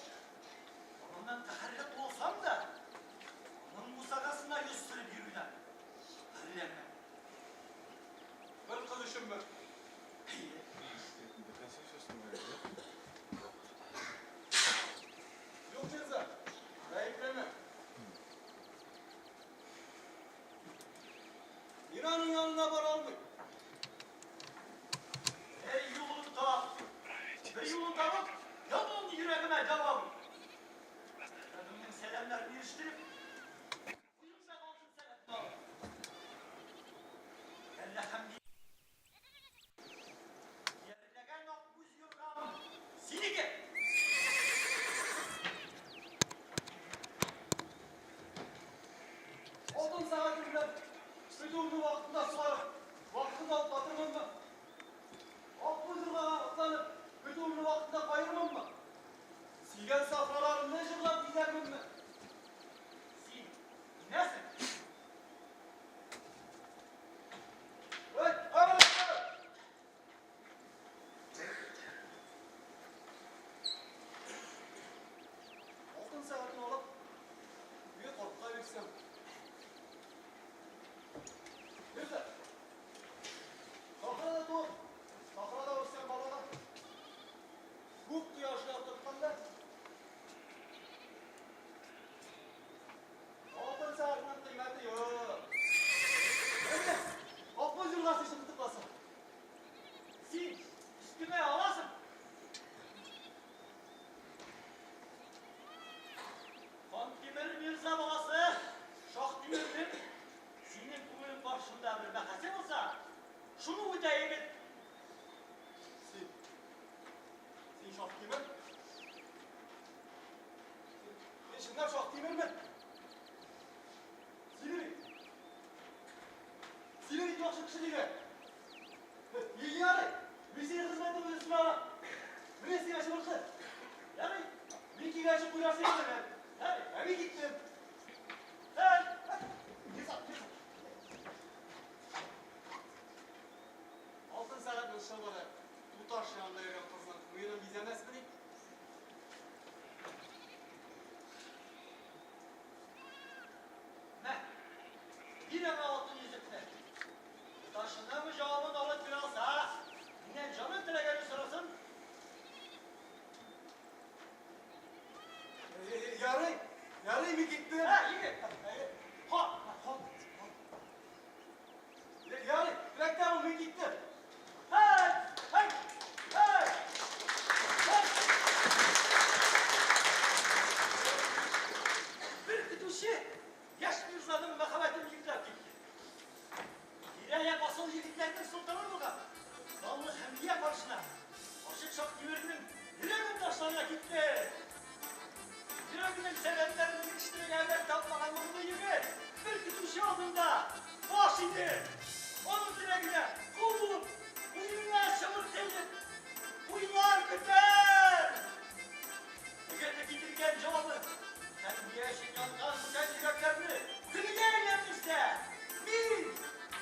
Ondan taharret olsam da onun musakasına yüz sürü birbirine. Hırlenme. Ben kılıçım ben. Yok ceza. Bekleme. İran'ın yanına varalım. Ey yolunda. Ve yolunda bak. Yalan yüreğime cevabım. Kadının selamlarını iliştirip uyumsa kalsın selam. Elle hamdi. Yerine makbuz yurgam. Sinike. Odun saatinden sütunlu vaktinde suarım. Vaktinde batırmam mı? Akbuzurlara atlanıp sütunlu vaktinde kayırmam mı? Sigen safralarını ne jırlap giderim mi? kişiliğe. İyi yani. Bir şey hizmetim üstüne ala. Birisi yaşamıştı. Yani bir iki gerçek kuyarsa gittim ben. Eve gittim. Altın saat ışılları tutar şanlı yere kızın kuyunun bizemez mi? Ne? Yine mi altın yüzükle? Taşında mı cevabın alıp biraz ha? Yine canın dileğini sorasın. Yarın mı gitti? Ha iyi. Ha. Yarın reklamı mı gitti? Hey! Hey! Hey! Bir kütüşü yaş bir zanın mekametini yıklar gitti. Yine basılı yediklerinin sultanı mı kal? Yalnız hemliye karşına. Aşık şak güverinin yüreğin taşlarına gitti. Yüreğinin sebeplerini yetiştirenler tatmalanmadığı gibi bir kütüşü aldığında baş idi. Onun yüreğine kul, uyumlar çabuk devlet, uyumlar kütler. Eğer de gidirgen cevabı, sen bu yaşın yankan sen yüreklerini kıyıya eylemişse, bir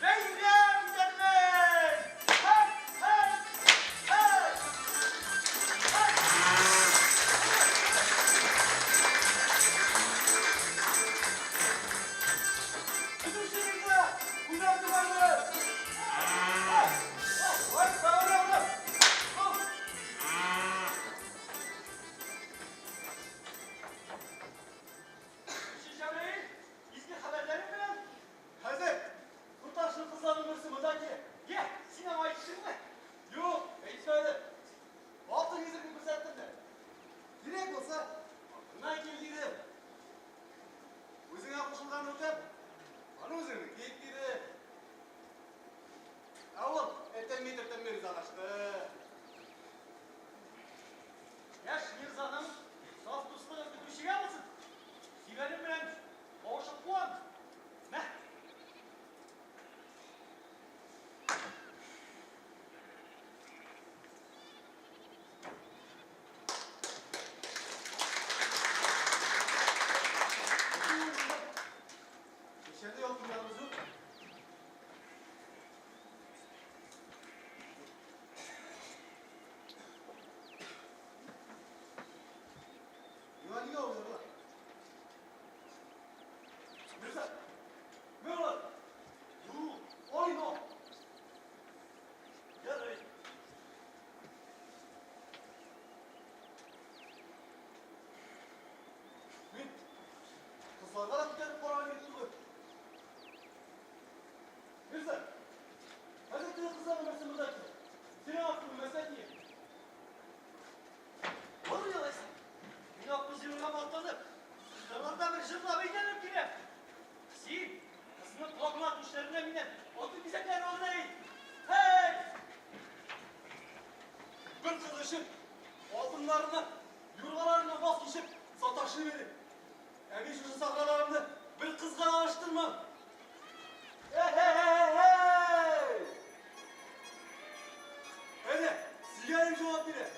beyrem derler. Hey, hey, hey, hey. Kütüşlerinde, bunlar duvarlı. Yaş Mirza'nın saf dostluğu kütüşüge alsın. Siverim bilen boğuşup puan. Ne? İçeride yok mu yavruzu? Güvenliğe oluyor ulan. Mirza! Ne ulan? Yürü! Oyna! Gel reis. Min! Kızlarga da gidelim parayı getirdi. Mirza! Hazretleri kızlar ömersin buradaki. Seni aklın mesel diye. Olur ya lan sen. Yine aklı zirveye atladı. Kızlardan bir zırla beylerim ki ne? Sin! Kızının kulakına düşlerine binen. Otur bize gel oradayım. Hey! Bir kızışın altınlarını, yurgalarını vazgeçip sataşını verin. Emin şu sakralarını bir kızla araştırma. Hey hey hey hey! Hadi, sigarim cevap bile.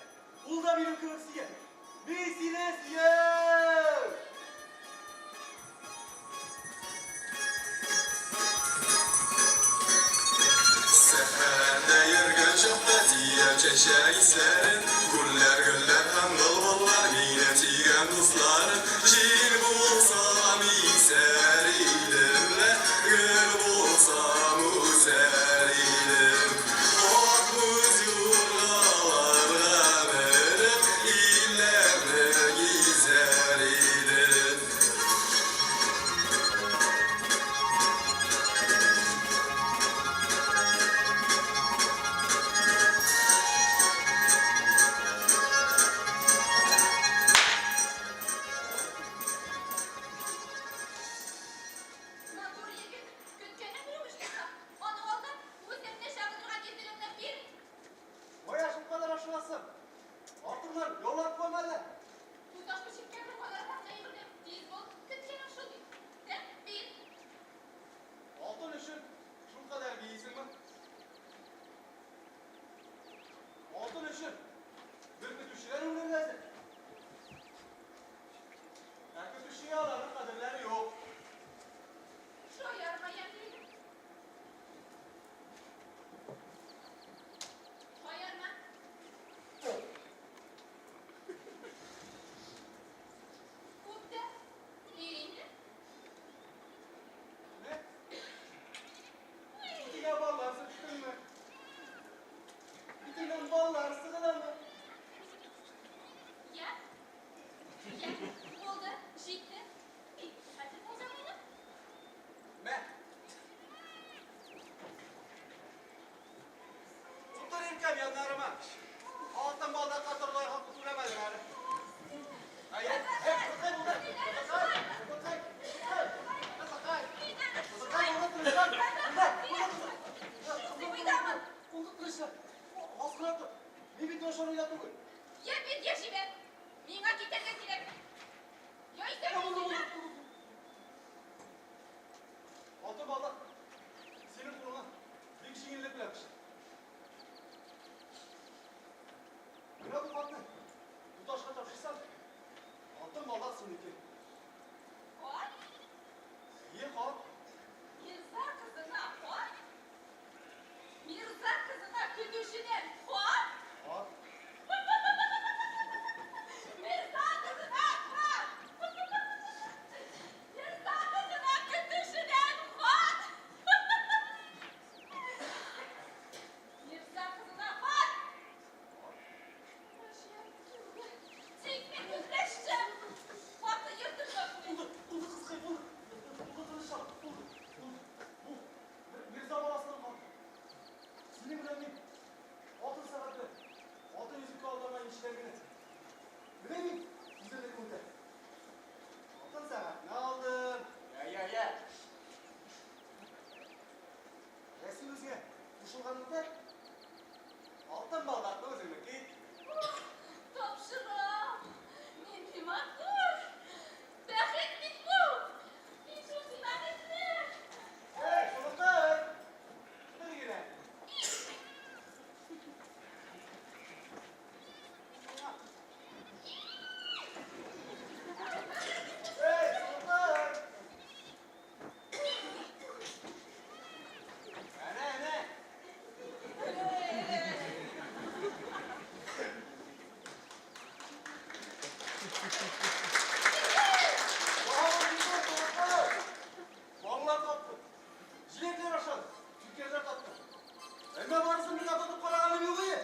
Bul da benim kırık sigar. Nesine sigar? Seferde yerge çıktı diye çeşeğislerin güller hem kılbıllar yine tigen dostların Şiir bulsam iserilimle gül bulsam userilim Otmuz yurgalarla verip illerini gizerilim Altınlar yollar koymalı. Altın için şu kadar bir isim mi? Karıma. Altın balda katırlayı hakkı söylemedin hadi. Hayır, hep kızay burada. Я бит я живет. Миңа китәргә кирәк. Я исән. Altın balda. Senin kuluna bir kişi yenilip yapmış. Ne bu bakma? Bu taşla tapşırsan altın balda seninki. Ат? İyi kal. Мирза кызына ат? Мирза кызына көтүшүдөн ат? Al. Мирза кызына ат? Мирза кызына көтүшүдөн ат? Мирза кызына ат? Тик мен күзләшчем. Аты йыртышып. Buldu kız kay buldu. Buldu kılıçlar. Buldu. Bu. Mirza balasından kaldı. Senin bilen miyim? Altın saatli. Altın yüzük kaldırmayın işlerine. Bilen miyim? Güzel de kunde. Altın saat. Ne aldın? Ya. Resim özge. Uşulganlıkta. Altın baldaklı özgürlük. Тапшырам. Мин Пиматур. Бәхет бит бу. Мин шул Пиматурны. Hey, çocuklar! Nereye gire? Hey, çocuklar! Ne? Vallahi tatlı. Jiletler aşağı. Türkiye'de tatlı. Emme varısın bir atıp karağanın yok iyi.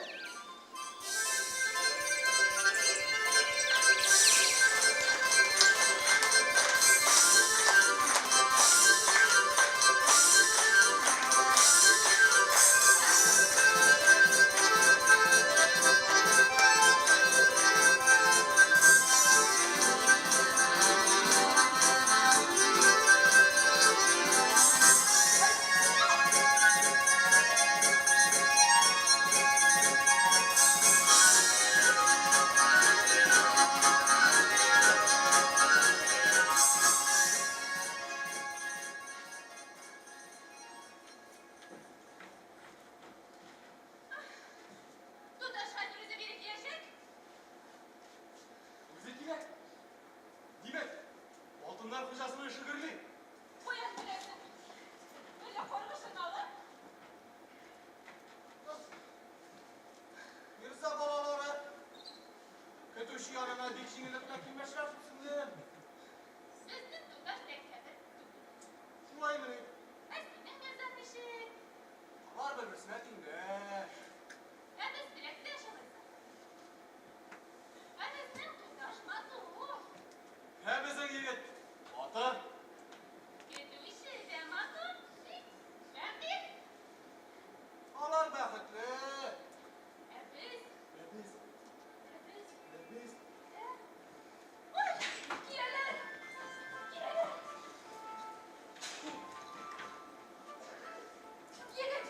Туташка түрүзө берип яшек. Özekiler. Demek, altınlar kocasının ışığı gırlı. Коян беләсең. Белә каргышын алып. Mirza balaları. Kötü işi yanına dikşinlikle kimleşler tutsun. Безнең туташ тәкәбе. Şulay mı? Әсинең мәзәнлеше. Var bilirsin etinde. Ә без биләктә яшәбез. Ә безнең туташ матур. Hepimizin yiğit. Batı. Көтүше дә матур. Бәхет. Alar bәxetli. Ә без. Biz. Ой, киләләр. Киләләр. Егет.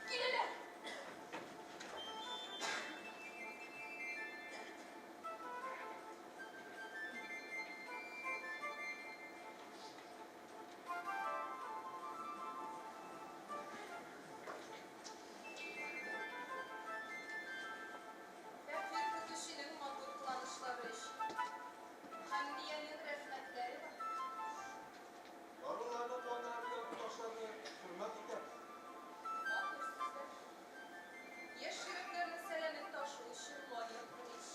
Киләләр. Бәхет көтүшенең матур кыланышлары өчен. Хәмдиянең рәхмәтләре бар. Yarınlarda puanlarıyla bu taşlarını hürmet eder. Матур сүзләр. Яшь йөрәкләрнең сәламен ташу өчен лаек бу эш.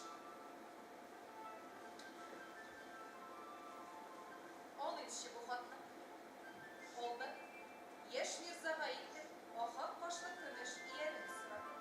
Ал инде бу хатны. Алды. Яшь мирзага итеп, ахак кашлы көмеш иярен сорады.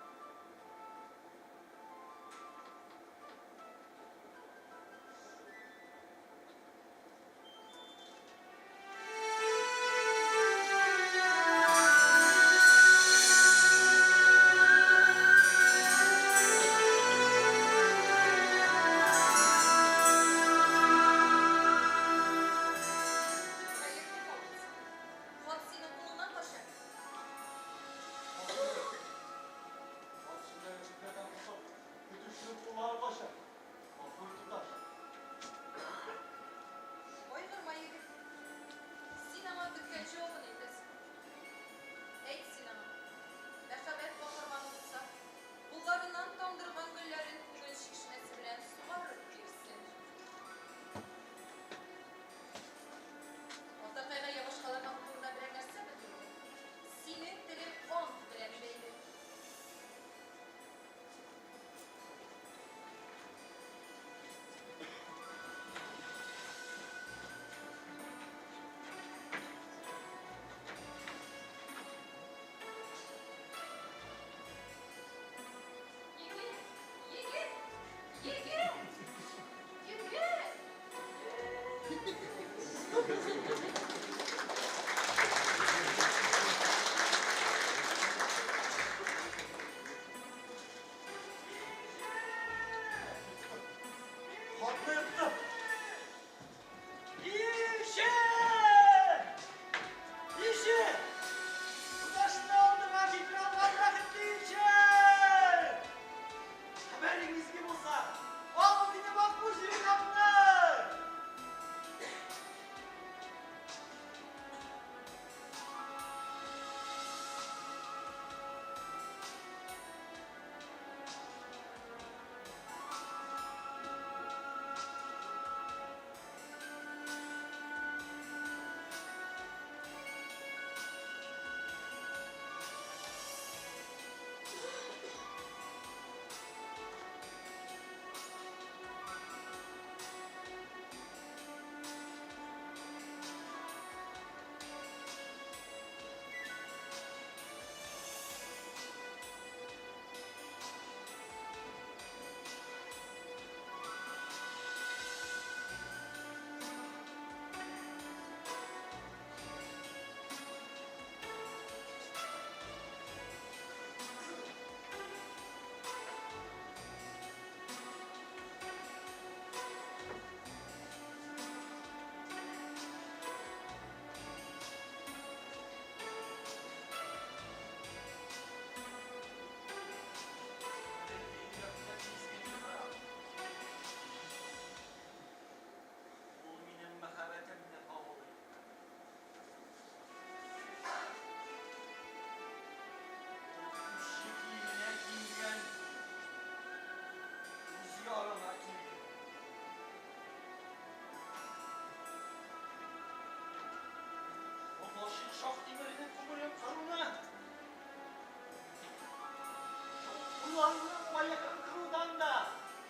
қайықын қырудан да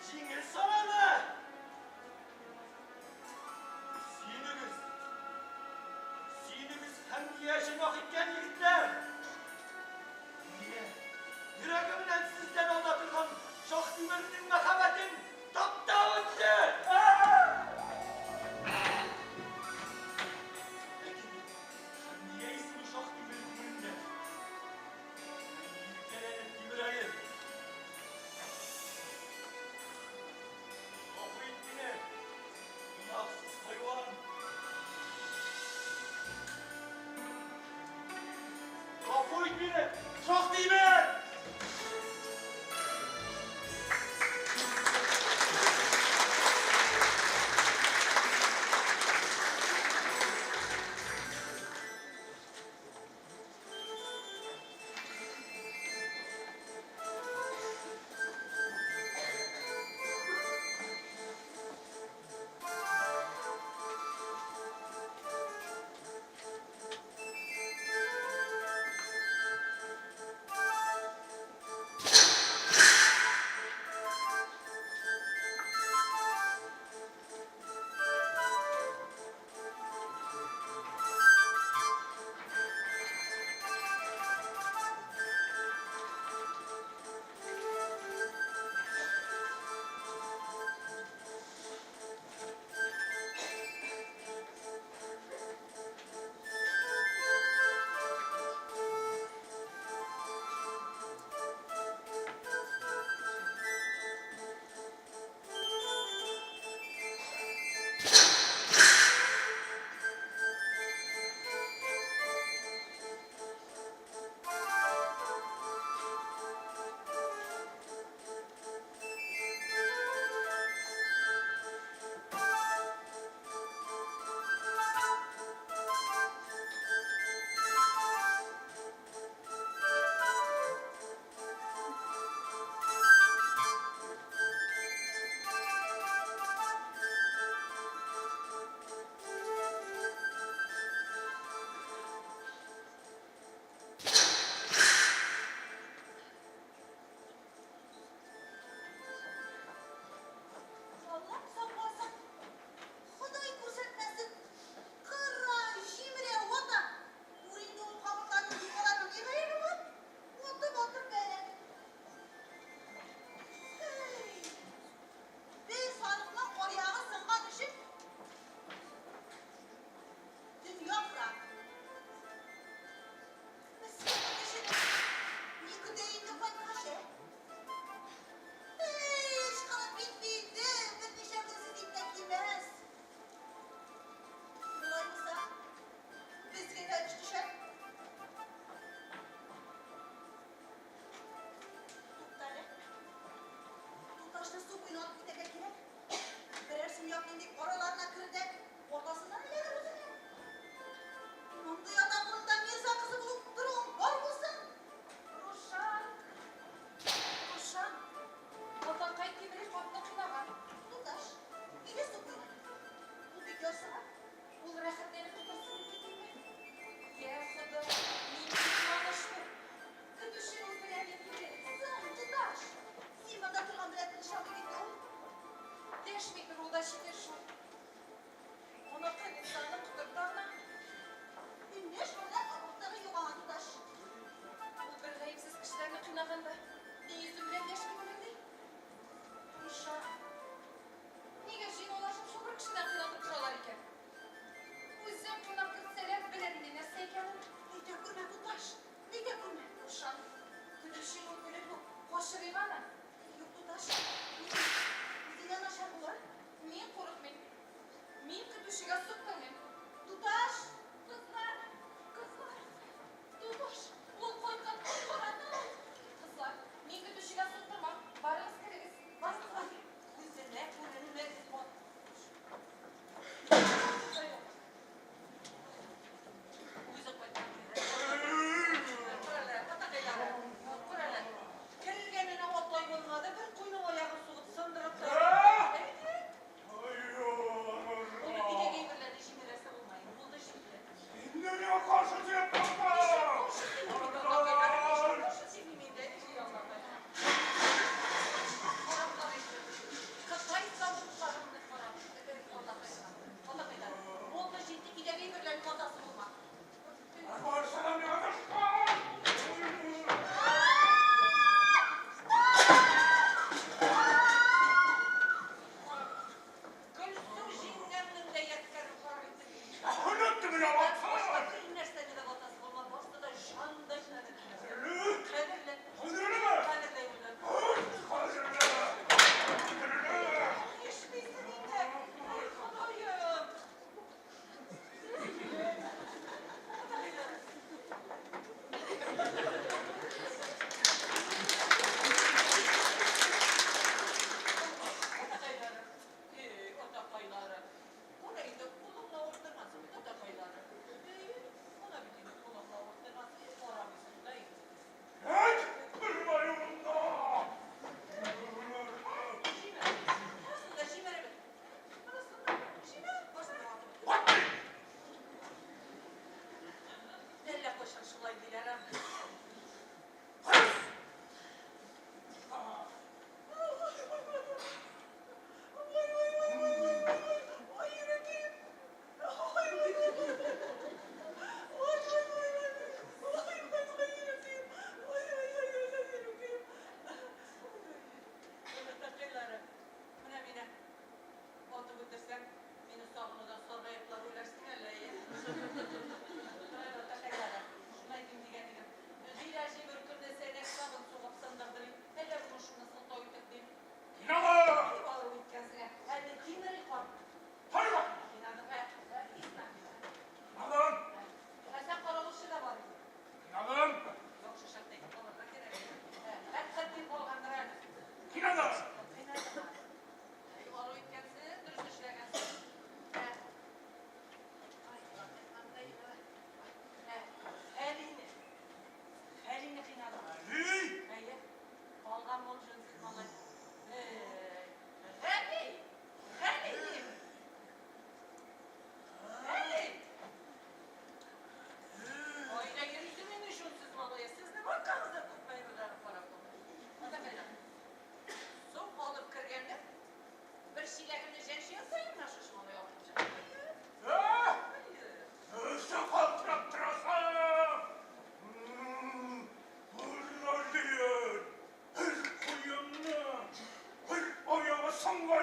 жеңіл сананы. Сүйініңіз һәм ешін оқыткен егіттер. Yüreğimden sizden anlatırken Şahtimir'in mekabetin taptağıttı. Lakin niye ismi Şahtimir'in önünde? Yüklenenip Demiray'ı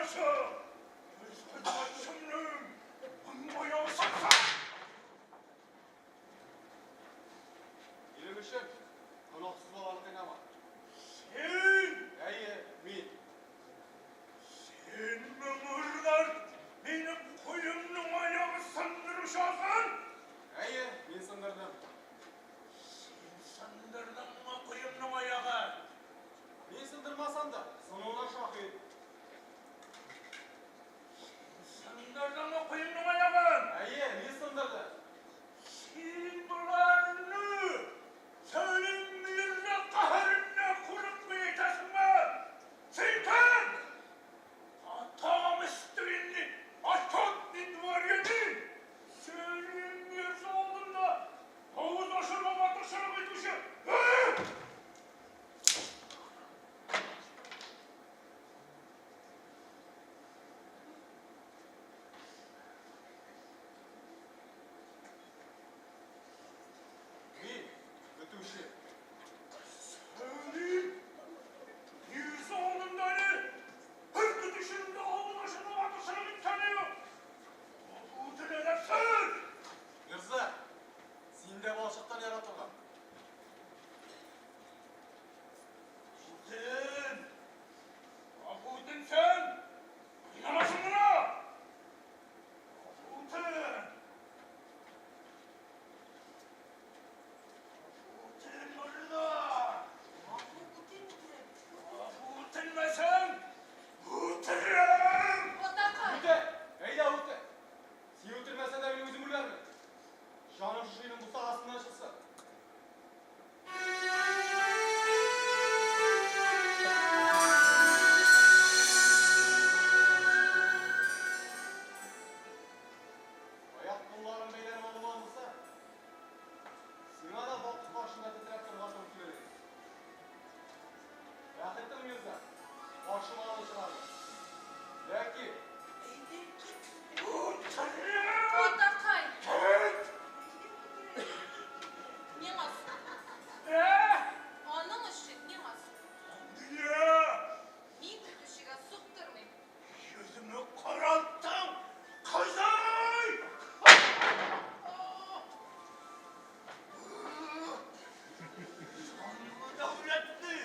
Karşı! Özgürlüğüm! Ayağı saksa! Ilgishim, quloqsiz bo'lgan ama. Sen! Әйе, мен. Sen ömürler benim koyumnun ayağı sındırışasın! Әйе, мен сындырдым. Sen sındırdın mı koyumnun ayağı? Мен сындырмасам да, сынуына шақиын. Sındırdın mı koyumnun ayağın? Әйе, мен сындырдым. Sen bularını senin mirza kahrine kurup mu yetesin mi? Şeytan! Atam üstünü aşak didvariyedin! Senin mirza oğlunda havuz aşırma batışını bitmişi! Мен, күтуші. Senin mirza oğlunda ne? Hırkı dışında havuz aşırma batışını bitkeniyor! Bu dilelersin! Мирза, сен де балшықтан яратылған. Sen! Abudin sen! İnanasın buna! Abudin! Abudin burada! Abudin ve sen! Abudin! Өте, әйда өте. Сен өлтірмесең де мен өзім өлермін. Жаным шишенің бұстағасынан шықсын. Аяқ қолларым бейлерім болмаса, сыңа да балқыз башында тітреп тұрғасын келеді. Рахметтің мирза, башым алышылады. Ләкин, Отакай! Evet! Не мас? Onun için ne mas? Niye? Min kütüşüge sıktırmayın. Yüzümü kararttım! Kızay! Sanlı devletli!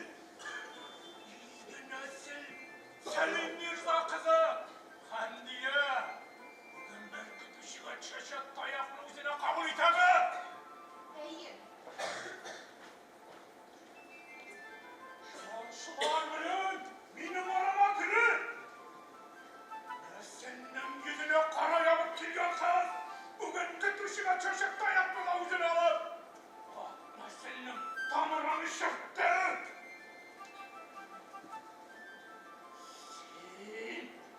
İyi nesil! Selim Mirza kızı! Handiye! Bugün bir kütüşüge çeşit dayaklı üzerine kabul etemi! İyi. Şansılar bilin! Benim arama girin! Ne senin yüzüne kara yamuk geliyor kız! Bugün kütüşüge çeşit dayaklı üzerine alın! Ne senin damarını şırttı!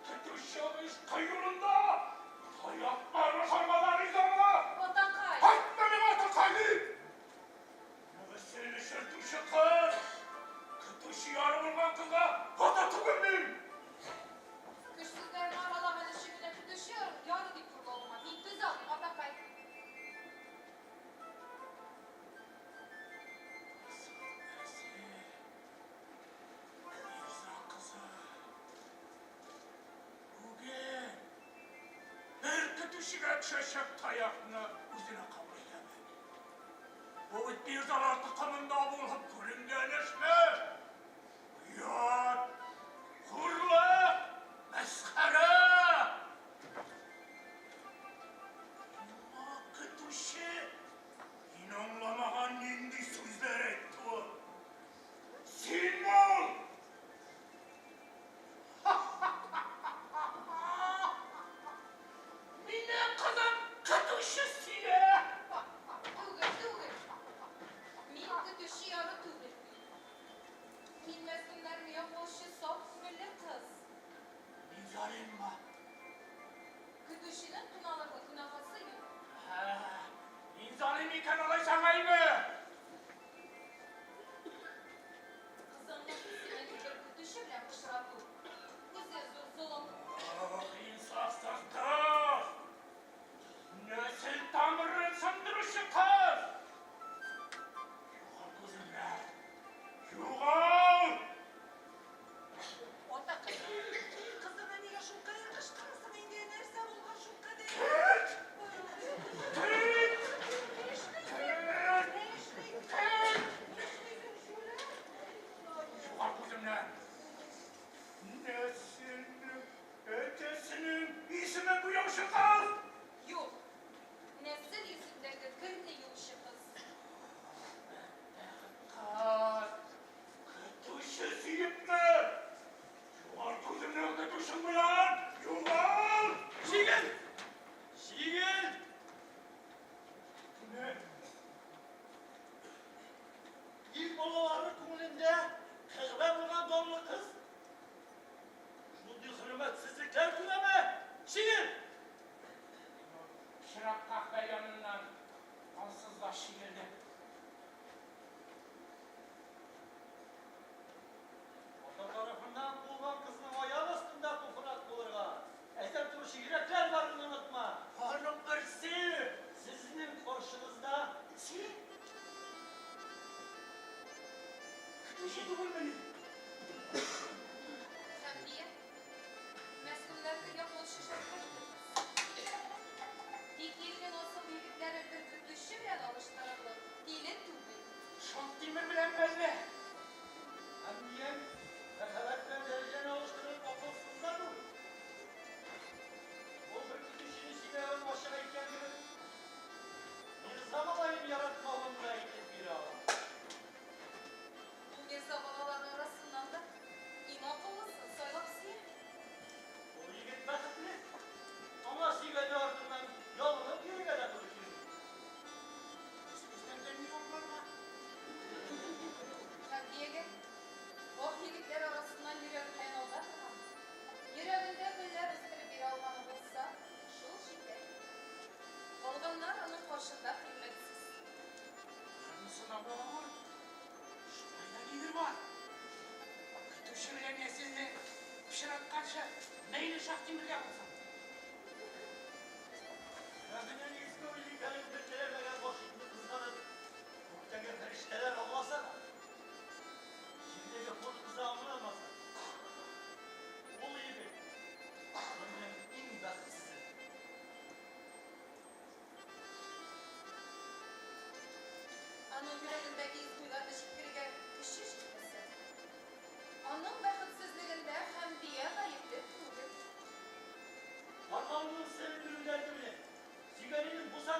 Sen kütüşüge kıyırında dayaklarını sarmadan izlama! Otakay! Hatta ne var takaylı? Ne senin şırtmışı kız! Kütüşü yarı bulman kıza hata tübümün! Kışsızların aralarına şimdine kütüşüyorum. Yarı dik kurulu olma. Min kız alayım Otakay. Mirza kızı. Bugün bir kütüşüge çeşek tayakını üzerine kabul edemedi. Bu bir zarar tıkanında bulup görüngenleşme. Yat, hurla, meskhara. Ama kütüşü inanlamagan nindi sözler etti o. Sen ol! Mine kızım kütüşüsü ya! Min kütüşü yarı tübür. Min meskinler mi yok boş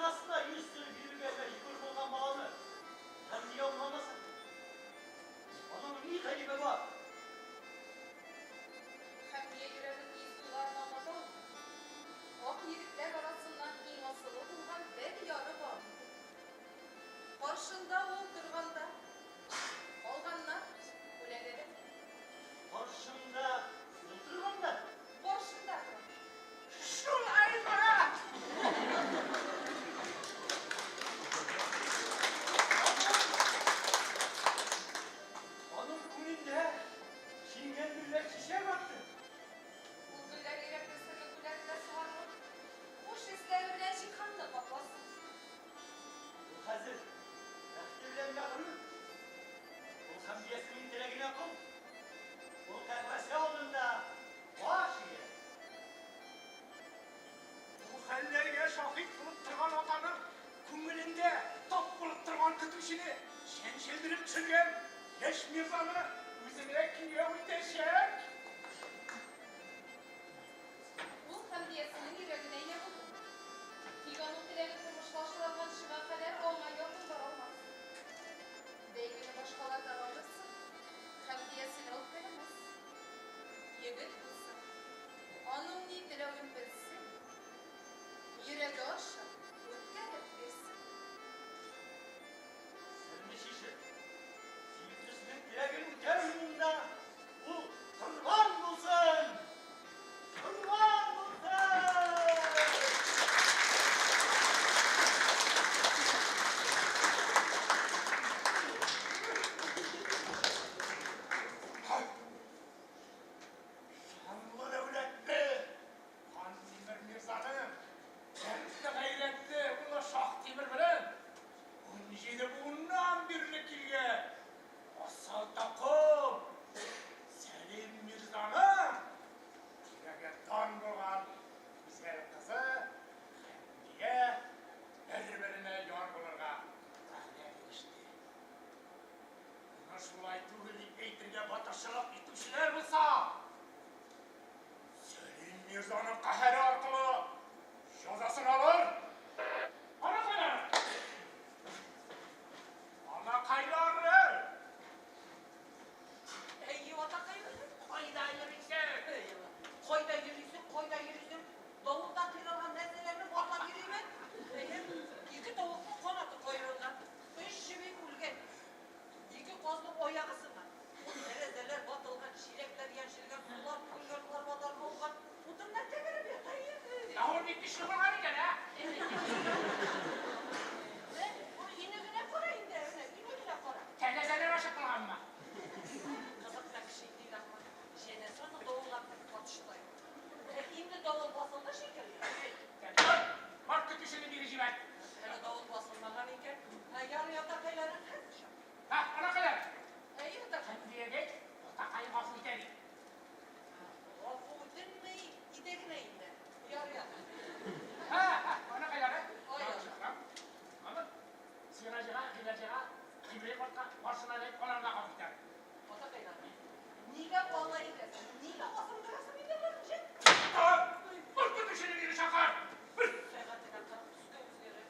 анасына үйсі бирбеме үйгөр болған баланы һәм неге аңламасın? Оның не қайбы бар? Хәмия йөрәген изгыларын аңлату. Ак егетләр арасыннан иң асылы булган бер яры бар. Каршында ул торганда алганнар үләгәдә. Каршында ул торганда? Каршында. Шулай бара! Onun күңелендә кингән гөлләр чәчәк атты. Ул гөлләр йөрәкне серле күлләрендә сугарылып, хуш исләре белән җиһанны капласын. Ул хәзер бәхте белән мәгърур. Ул хәмдиясенең теләгенә кул. Ул кәрвәсе алдында баш ия. Bu хәлләргә шаһит булып торган атаның күңелендә тап булып торган көтүчене шәншелдереп төшергән яшь мирзаны үзенә кияү итәчәк. Ул хәмдиясенең йөрәгенә ия булды. Тик аның теләге тормышлаштырылган шуңа кадәр аңа якын бара алмас. Бәйгене башкалар да алырсын, хәмдиясене ул белмәс. Егет булса, аның ни теләвен белсен, йөрәге аша үткәреп бирсен. Сәлме шишер. Сигезлесенең теләген үтәүендә ул торган булсын. Торган булсын! Шанлы дәүләтле, Кантимер мирзаны, кәнтле гайрәтле улы Шаһтимер белән 17 буыннан бирле килгән асыл такым Сәлим мирзаның тирәгә дан булган гүзәл кызы Хәмдия бер-беренә яр булырга вәгъдә бириште. Моны шулай түгел дип әйтергә батырчылык итүчеләр булса, Сәлим мирзаның каһәре аркылы җәзасын алыр. Анакайлар! Анакайлары! Әйе, атакайлар, кайда йөрисең? Кайда йөрисең, кайда йөрисең? Давылда кыйралган нәрсәләрне барлап йөрибез. Ике тавыкның канаты кайрылган, 3 җебек үлгән. 2 казның аягы сынган. Тәрәзәләр батылган, чиләкләр яшелгән, сулар күлгән, арбалар булган. Утыннар тәгәрәп ята инде. Давыл бик көчле булган икән, ә? Бу инегенә кара инде, инегенә кара. Тәрәзәләр ачык булганмы? Кызыкта кеше değil ama jenesonu doğulandık batıştay. Şimdi davul basıldı şekilde. Бар көтүчене бире җибәр. Hele davul basılmagan iken yarı yatakayların kızışım. Ха, анакайлар! İyi de Хәмдиягә атакай гафу итә бит. Gafu dinmeyi giderine indi. Yarı yatak. Ха, анакайлар. Ой. Аны сыйражыга, киләҗәгә, кибре катка, башына дип аларга гафу итә. Atakaylar. Niga vallahi desin. Niga basındırasın indi görünce. Бар көтүчене бире чакыр. Сәгатine kadar üstü üzeri.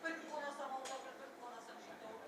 Bir konasam olda bir konasam şimdi olur.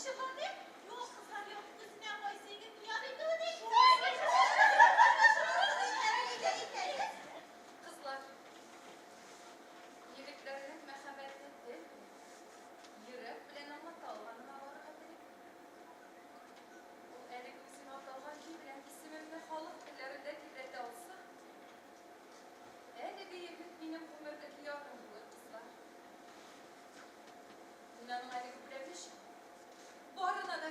Aşıladı. Yok kızlar yok. Kızına koysaydı piyadeydi o değil. Kızlar. Yüreklerine mehabet etti. Yürek bilen anlatalığına var kaderi. O erik bizim abdalgan ki bilen isimimni halık dillerinde titrete olsa. Öyle diyeyim benim ömürdeki yarım bu kızlar. Bunların erik bilemiş. Bu arada da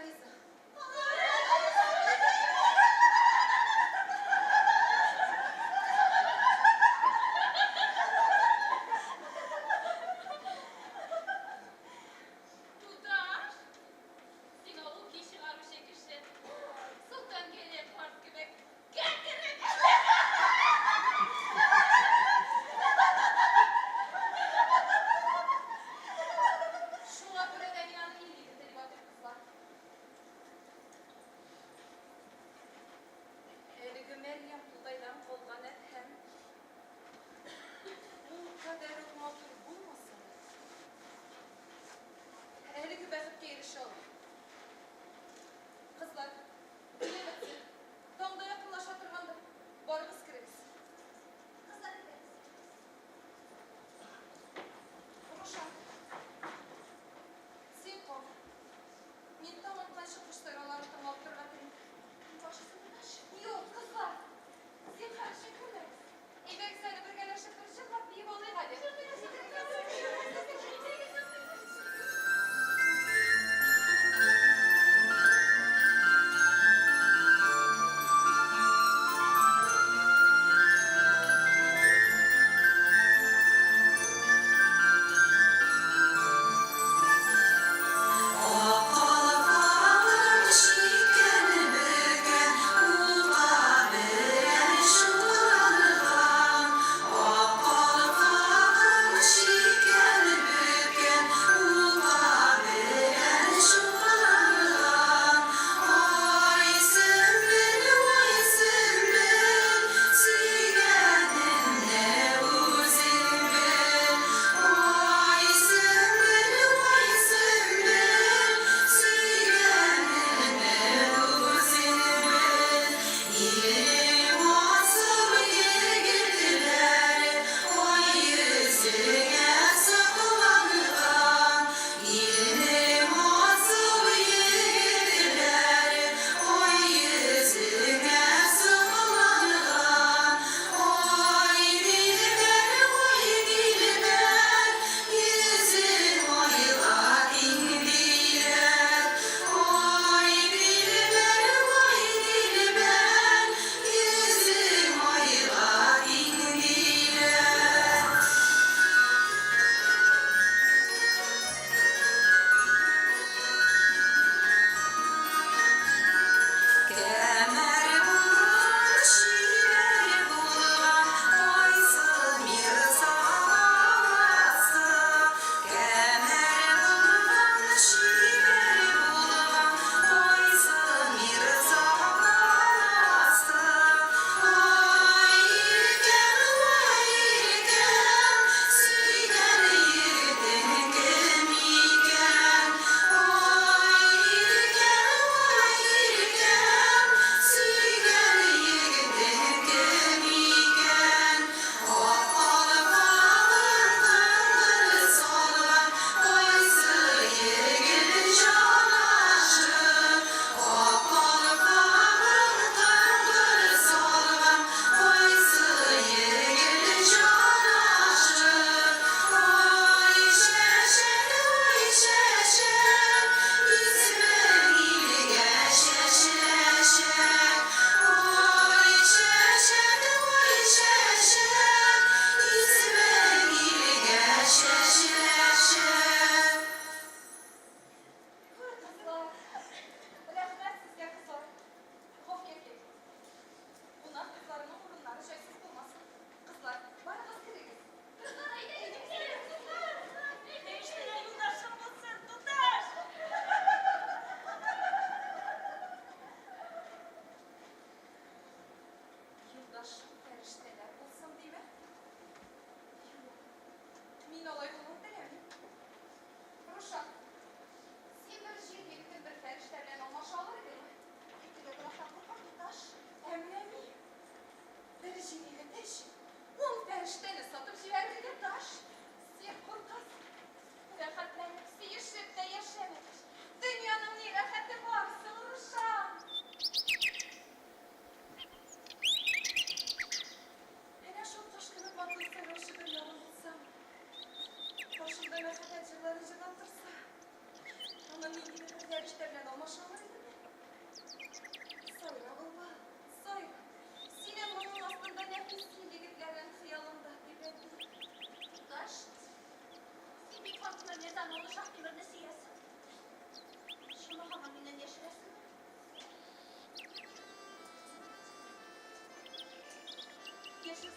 yaşasın.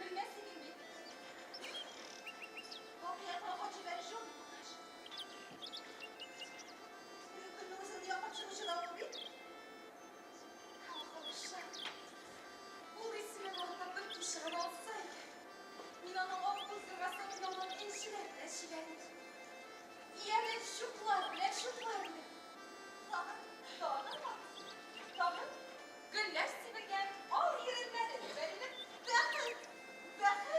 Bilmezsin mi? Vakıya kaçı veriş yok mu? Kırmızı diye kaçırmışı da olur. Arkadaşlar, bu resmi orada bir kişi olsaydı, Mina'nın o kızdırması Mina'nın enşilerine şilenir. İyere şutlar bile. Doğru mu? Doğru. Güller sivilgen, al yerinleri verilip, bakın,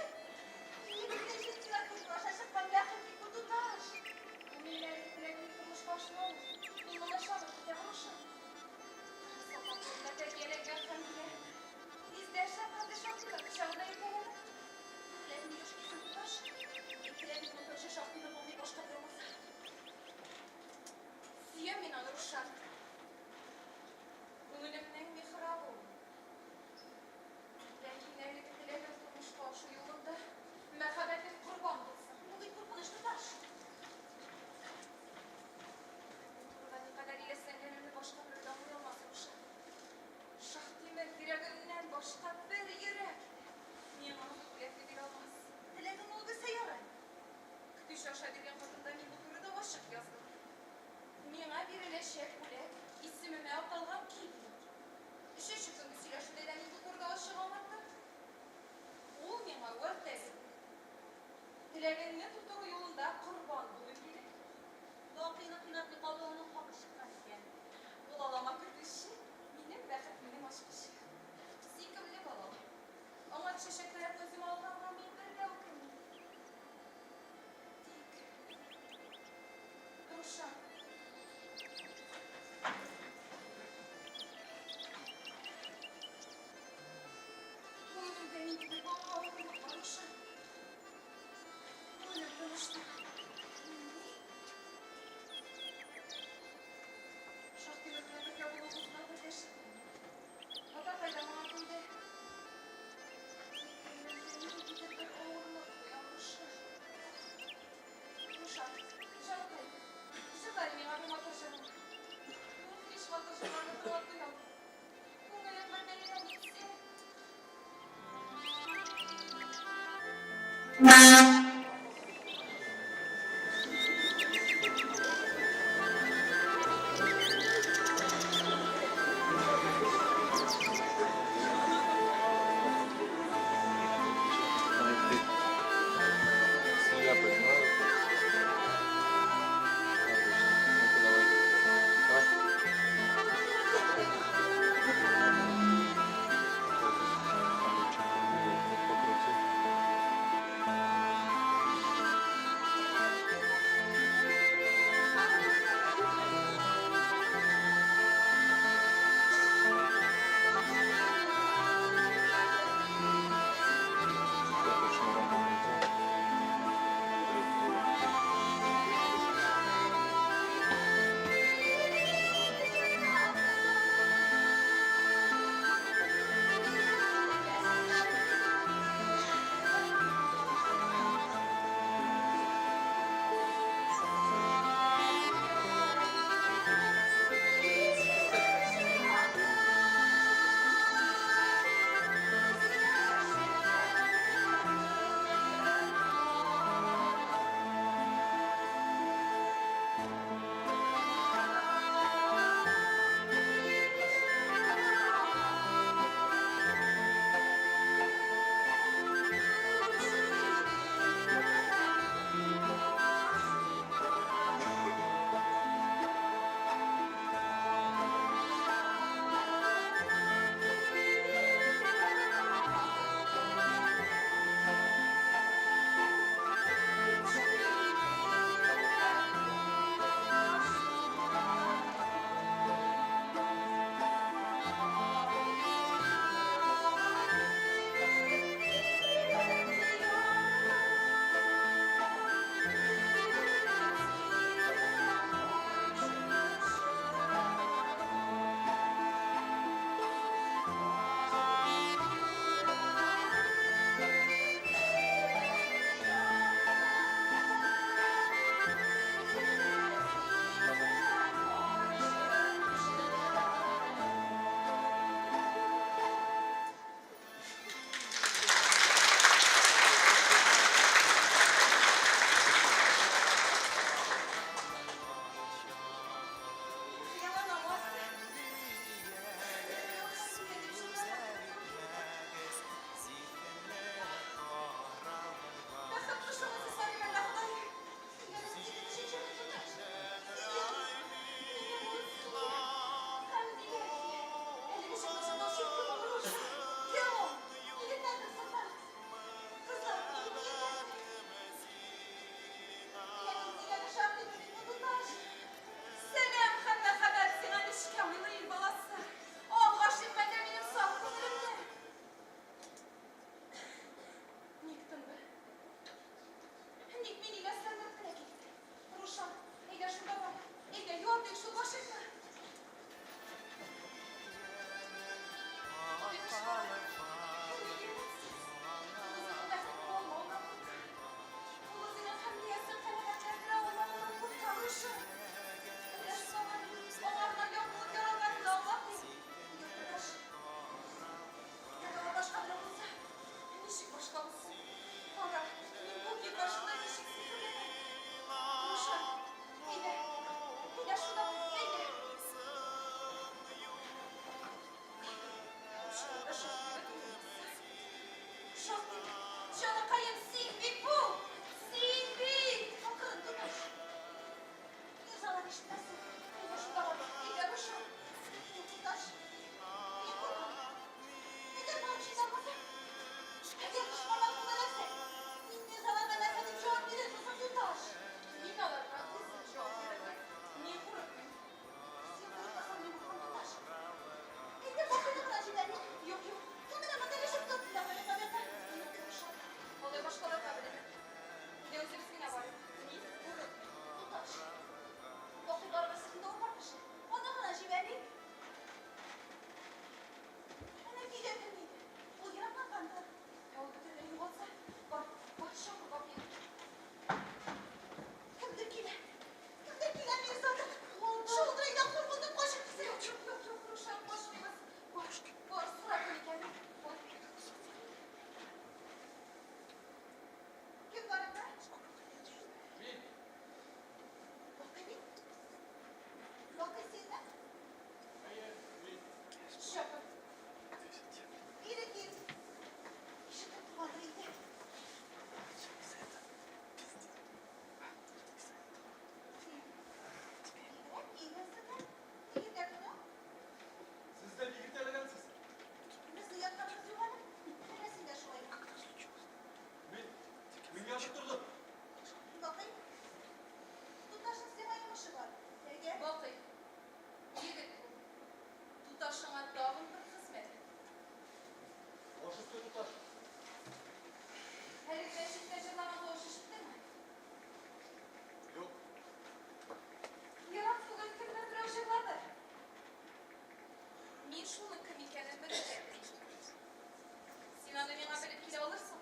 аны миңа белеп килеп алырсың.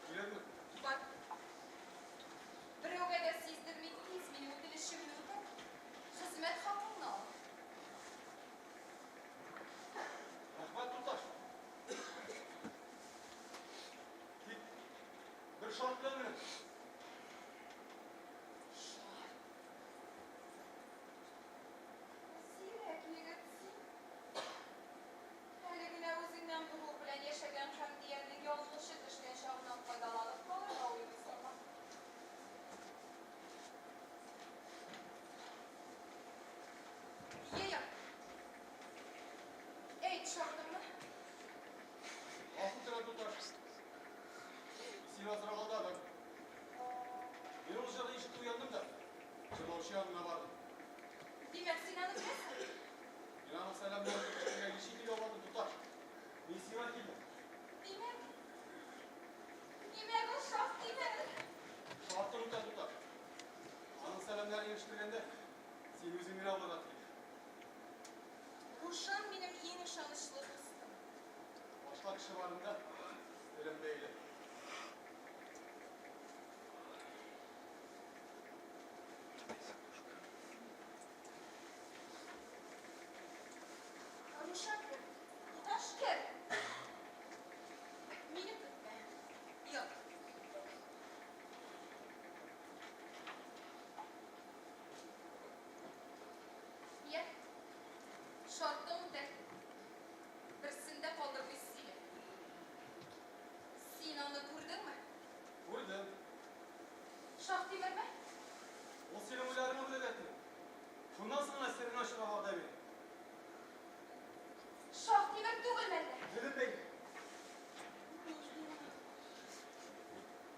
Килерме? Бар. Берәүгә дә сиздерми тиз минем үтенечемне үтәп, хезмәт хакыңны ал. Рәхмәт, туташ. Тик бер шарт белән генә. Сирәк егетсең. Әле генә үзеңнән булу белән яшәгән һәм диярлек ялгышы төшкән чагыннан файдаланып калырга уйлыйсыңмы? Йыйыр. Әйт шартыңны. Гафу итегез, туташ. Син азрак алдадың. Мин ул чагы ишетеп уяндым да, җырлаучы янына бардым. Димәк, син аны беләсең? Мин аның сәламнәрен көтүгә ничек килеп алдым, туташ. Мин сиңа килдем. Димәк, ул шаф димәк. Шартын үтә, туташ. Аның сәламнәрен ишетергәндә, син үзең генә алырга тиеш. Рушан минем иң ышанычлы дустым. Башка кеше барында, телем бәйле. Рушан кем? Туташ кем? Мине көтмә. Ят. Я шартым үтә. Берсендә калдыр без сине. Син аны күрдеңме? Күрдем. Шаф димәкме? Ул синең уйларыңны беләтме? Шуннан соң әсәрен ачырга вәгъдә бир. Шаф димәк түгелме әллә? Телем бәйле.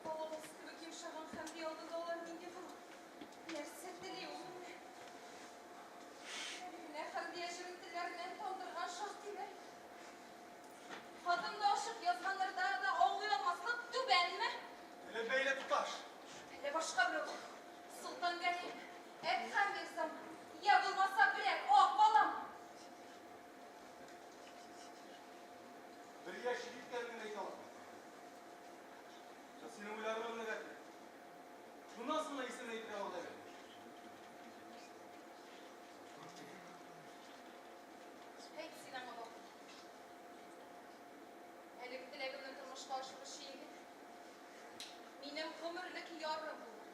Балавыз кебек йомшаган һәм алдында алар миндә булыр. Нәрсә тели ул? Менә хәрби яшеренделәреннән тандырган шаф димәк. Хатында ашык язганнарда да аңлый алмаслык түбәнме? Телем бәйле, туташ. Әле башка берәү. Солтан Галиев, Әдһәм Мирзам, я булмаса берәр ак балам. Бер яшь җиткәнен әйтә алам. Синең уйларыңны беләтме? Шуннан соң исемне әйтергә вәгъдә бир. Әйт син аңа бак. Әлеге теләгемне тормышка ашыручы егет. Минем гомерлек ярым булыр.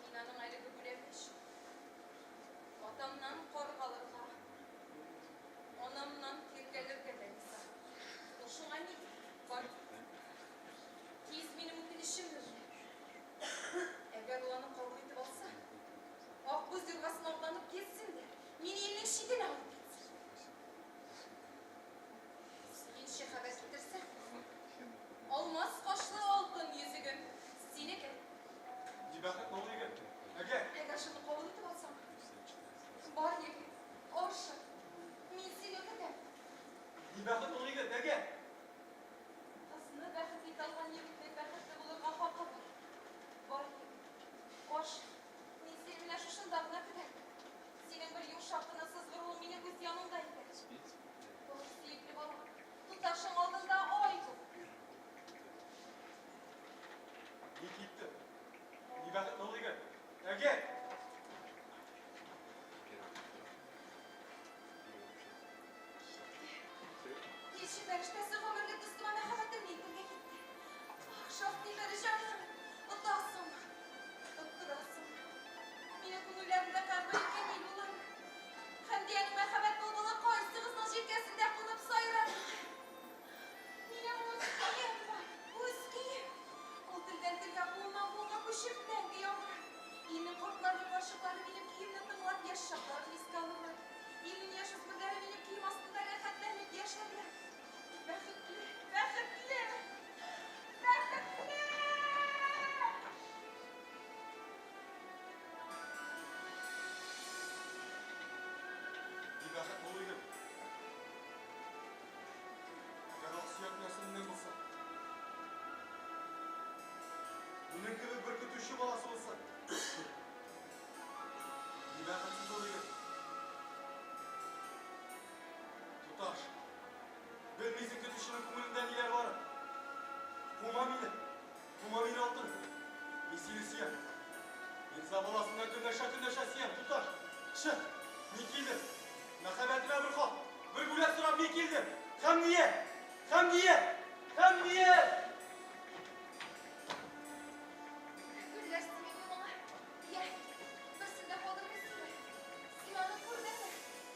Мин аның әлеге бүләгеш. Атамнан каргалырга, анамнан тиргәлергә дә риза. Ул шуңа ни? Бар. Тиз минем үтенечемне бир. Әгәр ул аны кабул итеп алса, ак күз юргасын атланып кетсен дә, мине илнең читенә алып китсен. Синче хәбәр китерсә, алмаз кашлы алтын йөзегем синеке. Дибәхет булды егет. Әгәр Әгәр шуны кабул итеп алсаң, бар егет, ашык, мин сине көтәм. дибәхет булды егет. Әгәр Кызны бәхет итә алган егетнең бәхетле булырга хакы бар. Бар егет, ашык, мин сине менә шушында гына көтәм. Синең бер йомшак кына сызгыру ул мине күз янымда иде. Бар, сөекле балам, туташың алдында ай бул. ник китте? Дибәхет булды егет. Әгәр Кеше фәрештәсе гомерлек дустыма мәхәббәтемне итәргә китте. Шаф димәре җаным, отасың, оттырасың. Мине күңелләрендә кабул иткән ил улым. Хәмдиянең мәхәббәт булдылы кайсыгызның җилкәсендә кунып сайрар. Минем үз көем бар, үз көем. Ул телдән телгә, кулыннан кулга күчеп мәңге яңгыр. Илнең картлары, карчыклары минем көемне тыңлап яшь чакларын искә алырлар. Илнең яшь үсмерләре минем көем астында рәхәтләнеп яшәрләр. Бәхетле, бәхетле, бәхетле! дибәхет булды егет. Әгәр ак сөяк нәрсәннән булса, минең кебек бер көтүче баласы булса, дибәхетсез булды егет. Туташ, Bilmeysin kötü işinin kumulünden iler var. Kumamine altın. Misilisi ya. İnsan balasından kündeşe siyem tutar. Şı, mikildir. Nakabetine bir kal. Bir gület sıra mikildir. Hem niye? Güllersin gibi bana. Ye, üstünde kalır mısın? Simanı kur deme.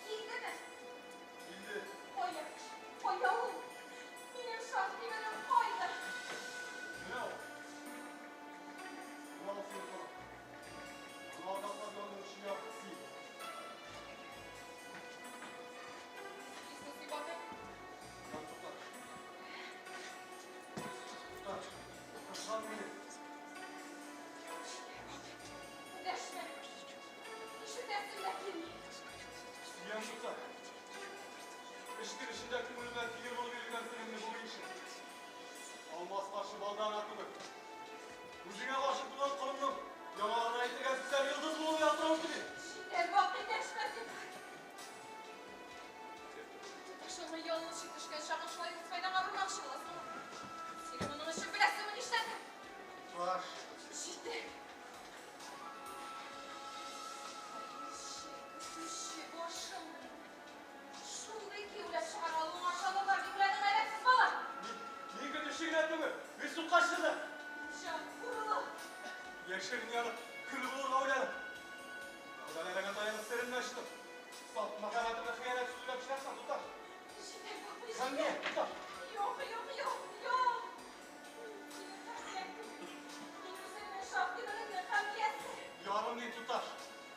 Giy deme. Bildi. Koy yapmış. Koy yavrum. Benim şahri benim koydu. Ne o? Ne olsun sana? Ama adamla gönlüm işi yaptı sil. İsmisi bakın. Lan tutar. Tutar. Tutar beni. Deşme. İşi teslimle kimi. Siyem tutar. Işıkın içindeki kumulünden filir bolu verirken seninle bu işi. Almaz karşı baldan akılır. Yüzüne karşı tutan kolumdum. Yamalana itirgen süser yıldız bulu yazdırmış gibi. Şimdi vakti deşmesin. Taşınma yolunu çıkmışken şakışları gitmeden avırmakşı olasın. Senin onun için bilesimin işledim. Var. Şimdi. Düşü boşum. Şuradaki öyle çıkaralım maşallahlar gibirlerin hayretsiz bana. Niye kötü şiir etti mi? Bir su kaçırdı. Can kurulu. Yeşilin yanı, külü bulur havladı. Odalarına dayanıp serinleştim. Salt makaratına hıyanet üstüne pişersen tutar. Şimdi yapmış. Sen niye? Tutar. Yok. Benim senin şahdilerin de kamiyeti. Yarın değil tutar.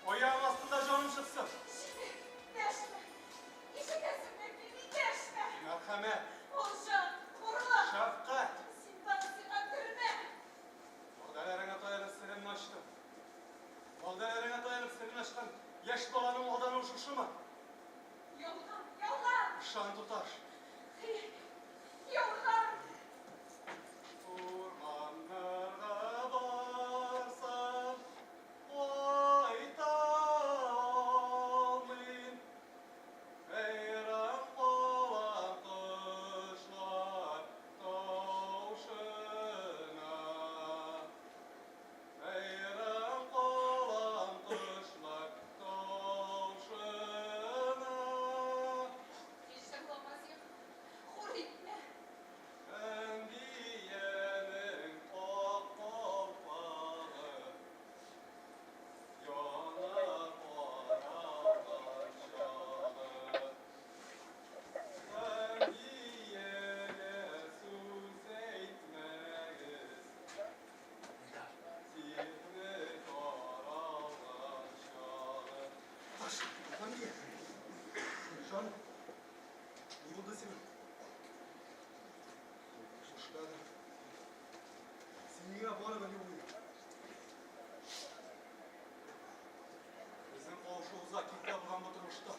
O yağın aslında canım çıksın. Şimdi deşme. İşi kesinlikle bir deşme. Merhamet, Olcan, kurulu. şefkat. Sintan görme. Odalarına dayanıp serinleştim. Odalarına dayanıp serinleştim. Yaş balanın odanı uçuşu mu? Yoldan. Şan tutar. Yoldan. Ormanlara varsam oytalayım. Beyran kovan kışlar tavşına. Beyran kovan kışlar tavşına. İşte bulamazım. Hur gitme. Endiyenin kokmağı yanar oradan şağı. Endiyene söz etmeyiz, sirri karadan şağı. Taş, endiye. Canım, iyi oldu senin. Hoş geldin. Senin yine bana böyle uyuyor. Bizim komşumuzda kitle bulan oturmuştu.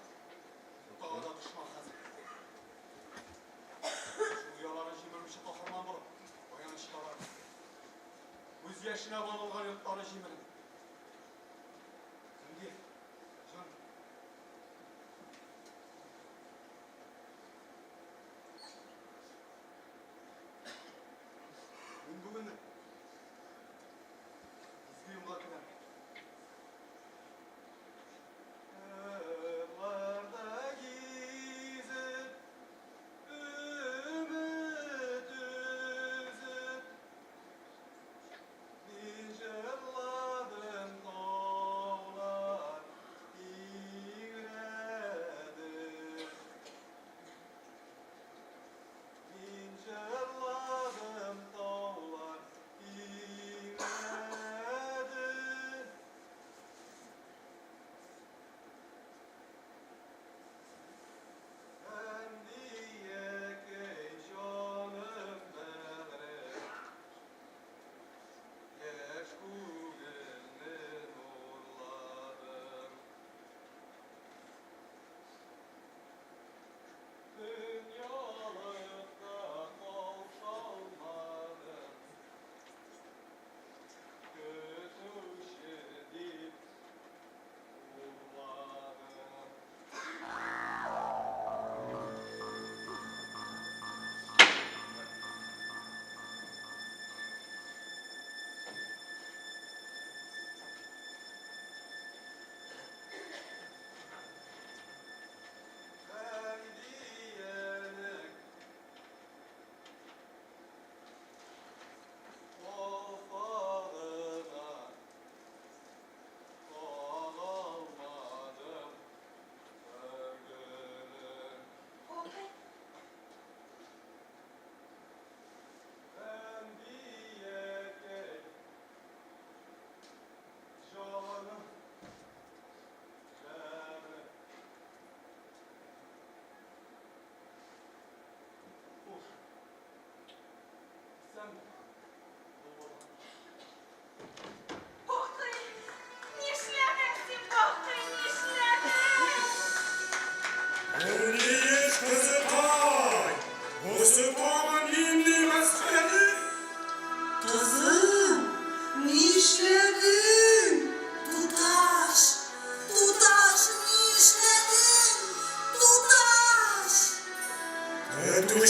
Dağda düşman hazır. Şu yalanı jimirmişi kahraman bulup, o yanışı da var. Yüz yaşına bağlı olan yurtları jimirin. Şimdi, canım. Bugün bizgi yumlaklar. Evlarda gizip, ümit üzüp, niceler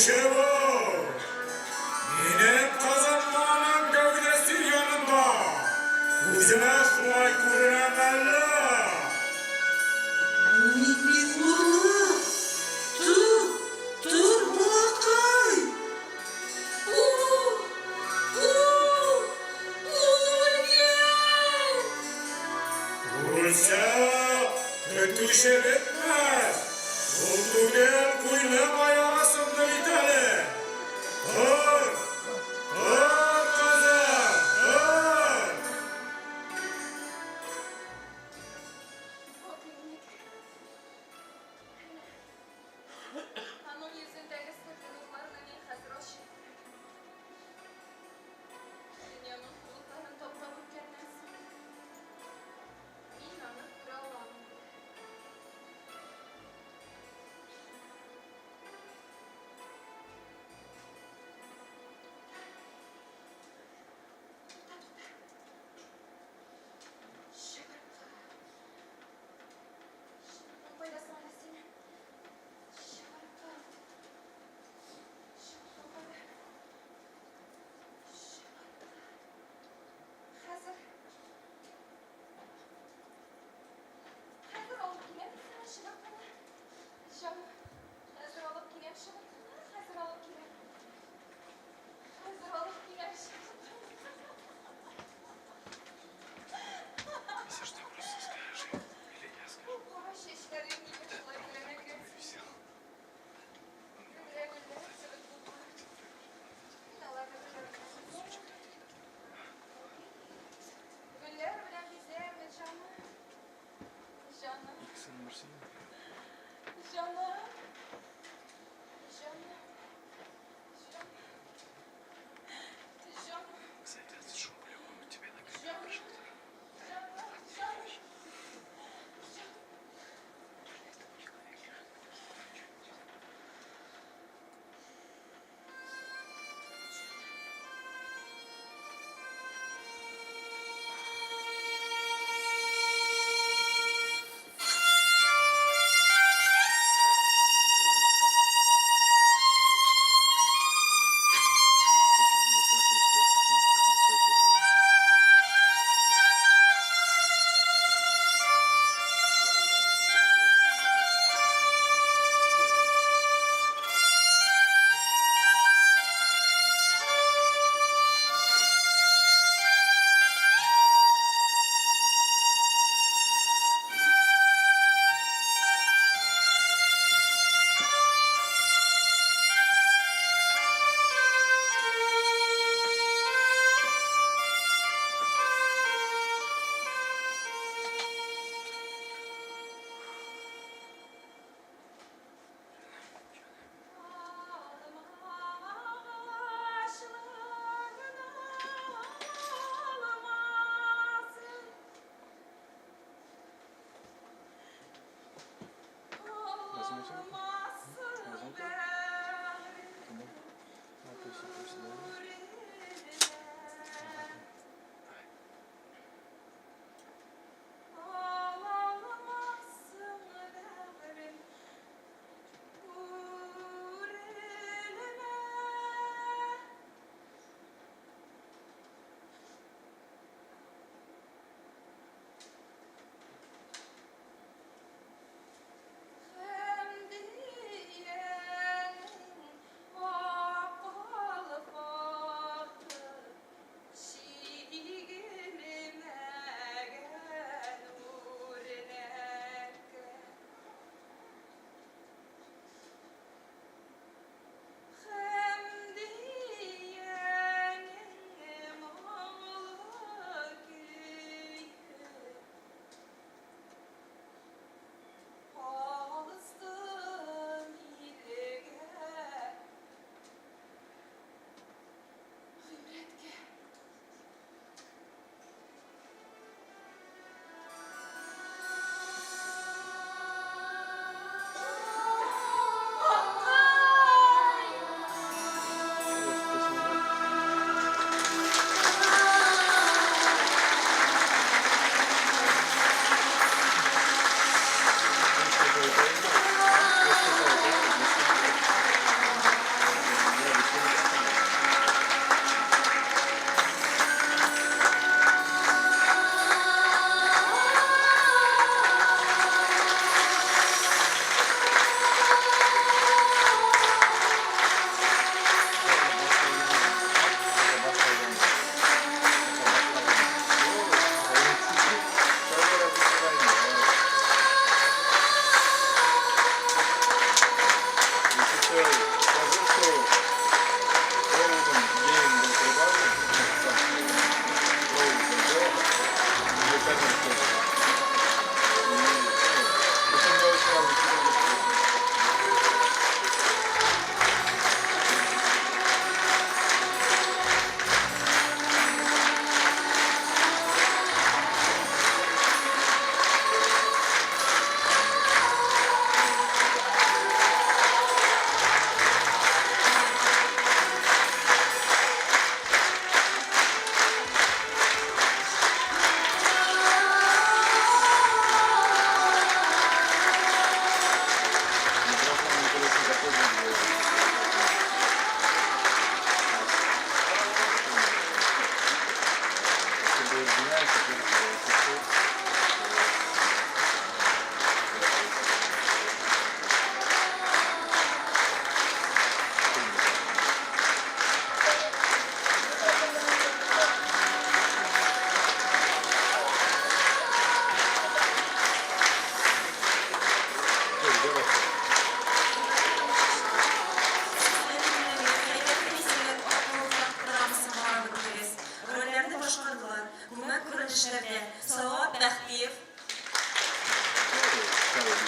İşte bu. Yine kazanmanın gövdesi yanında. Yüzüne şulay görünen belli. Dur Mulakay. Ölse kötü şey bitmez. Oldu gel kuyruk ayağı sındı itali. Dur. Dur kızım. Dur. Onun yüzündeki sıkıntıların en iyi hazır o şey. Dünyanın bulutlarını toplamı gelmesin. İnanıp duralım.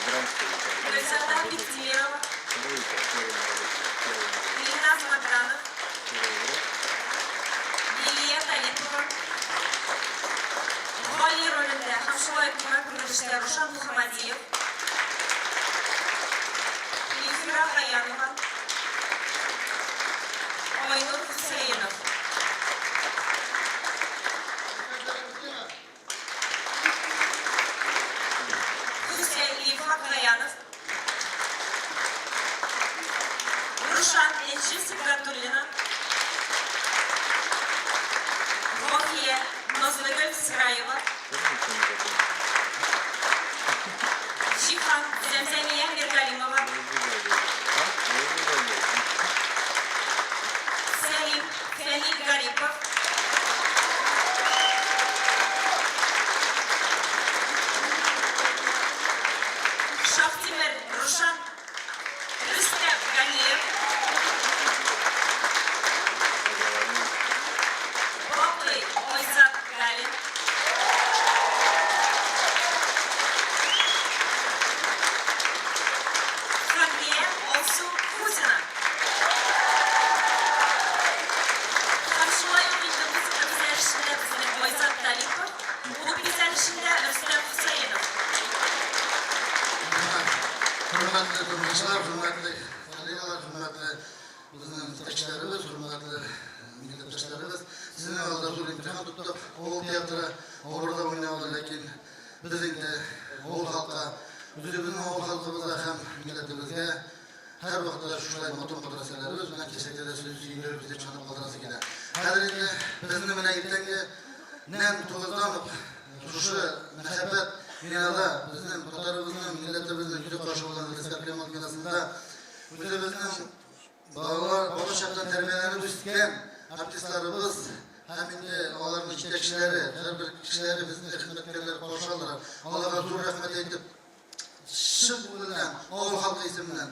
Гульзада Бектимирова, Ильназ Магданов, Лилия Талипова, Гали ролінде Хамшылай көмек күрделіште Рушан Мұхамадиев, Ефира Хаянова, Ойнур Хусейнов. Хаянов, Рушан Эльчи Гатуллина, Гохия Нозлыгуль Сыраева, Чихан Земземия Мергалимова, Салим Фелик Гарипов, Шахтимер Рушан, Рустем Галиев, Боклый Ойзат Галин, Хамия Олсу Хузина, Хамшылай ойында музыка бізерішінде біздің Ойзат Талипов, бұл бізерішінде Рустем Хусейнов. Hürmetli durmuşlar, hürmetli valiler, hürmetli bizim tekçilerimiz, hürmetli milletveşlerimiz. Sizin alda zor imtihan tuttuk. Oğul tiyatro orada oynayalım, lakin bizim de oğul halka, bizim oğul halkımıza hem milletimizge her vakitte şuşlayın motor madraselerimiz, ben kesinlikle de sözü yürüyor bize çanıp madrası gide. Kadirinde bizim mene gittiğinde nem tuğuzdanıp, şuşu, mehabbet, Dünyada bizim Tatarımızın, milletimizin gücü karşı olan Rızkar Kemal Gönası'nda bizim baba şarttan terbiyelerini üstken artistlarımız hem de onların iştekçileri, her bir kişileri bizim hizmetkarları karşılarlar. Allah'a zor rahmet edip şık bulunan oğul halkı isimden,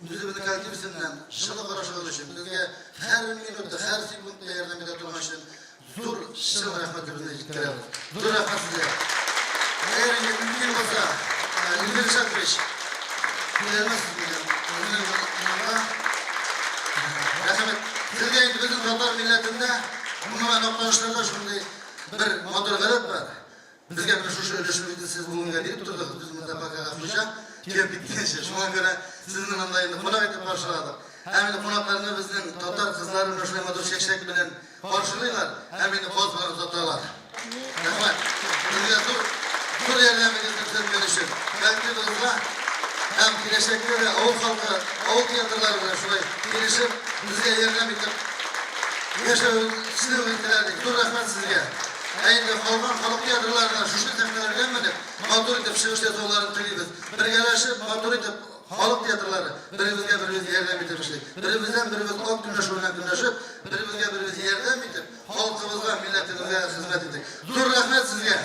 bizim kalbi isimden şık karşılar için bizge her minutta, her sekundda yerden bir tutmak için zor şık rahmetimizi yitiriyoruz. Zor rahmet size. Eğer mümkün olsa, İlgili Şakreş, bilemezsiniz bizim yanında. Rahmet, sizge bizim Tatar milletinde, bununla noktaşlarda şimdi bir motor garip var. Bizge bir şu ölüşümüydü, siz bugün deyip durduk, biz mutlaka kapışa, kiyip bitkince. Şuna göre sizin anlayında konak edip karşıladık. Hem de konaklarını bizim Tatar kızların ölüşüne motor şekşek bilen karşılıyorlar, hem de bozmalar uzatıyorlar. Rahmet, bizge dur yerden bir görüşüm. Belki bizde hem gelecekte de oğul halkı, oğul tiyatrolarına şurayı gelişip bizge yerden bir yaşayın, sizi ülkelerdik. Dur rahmet sizge. Aynı halk tiyatrolarına şu sahneler gelmedi. Mağdur edip şıkışta zorlarını tüyüyoruz. Birleşip mağdur edip halk tiyatroları birimiz yerden bitirmiştik. Birimiz ok güneşip, birimiz yerden bitip halkımıza, milletimize hizmet ettik. Dur rahmet sizge.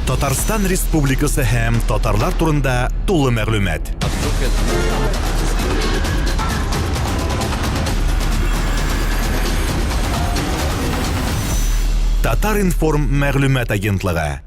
Татарстан Республикасы һәм татарлар турында тулы мәгълүмат. Татар информ мәгълүмат агентлыгы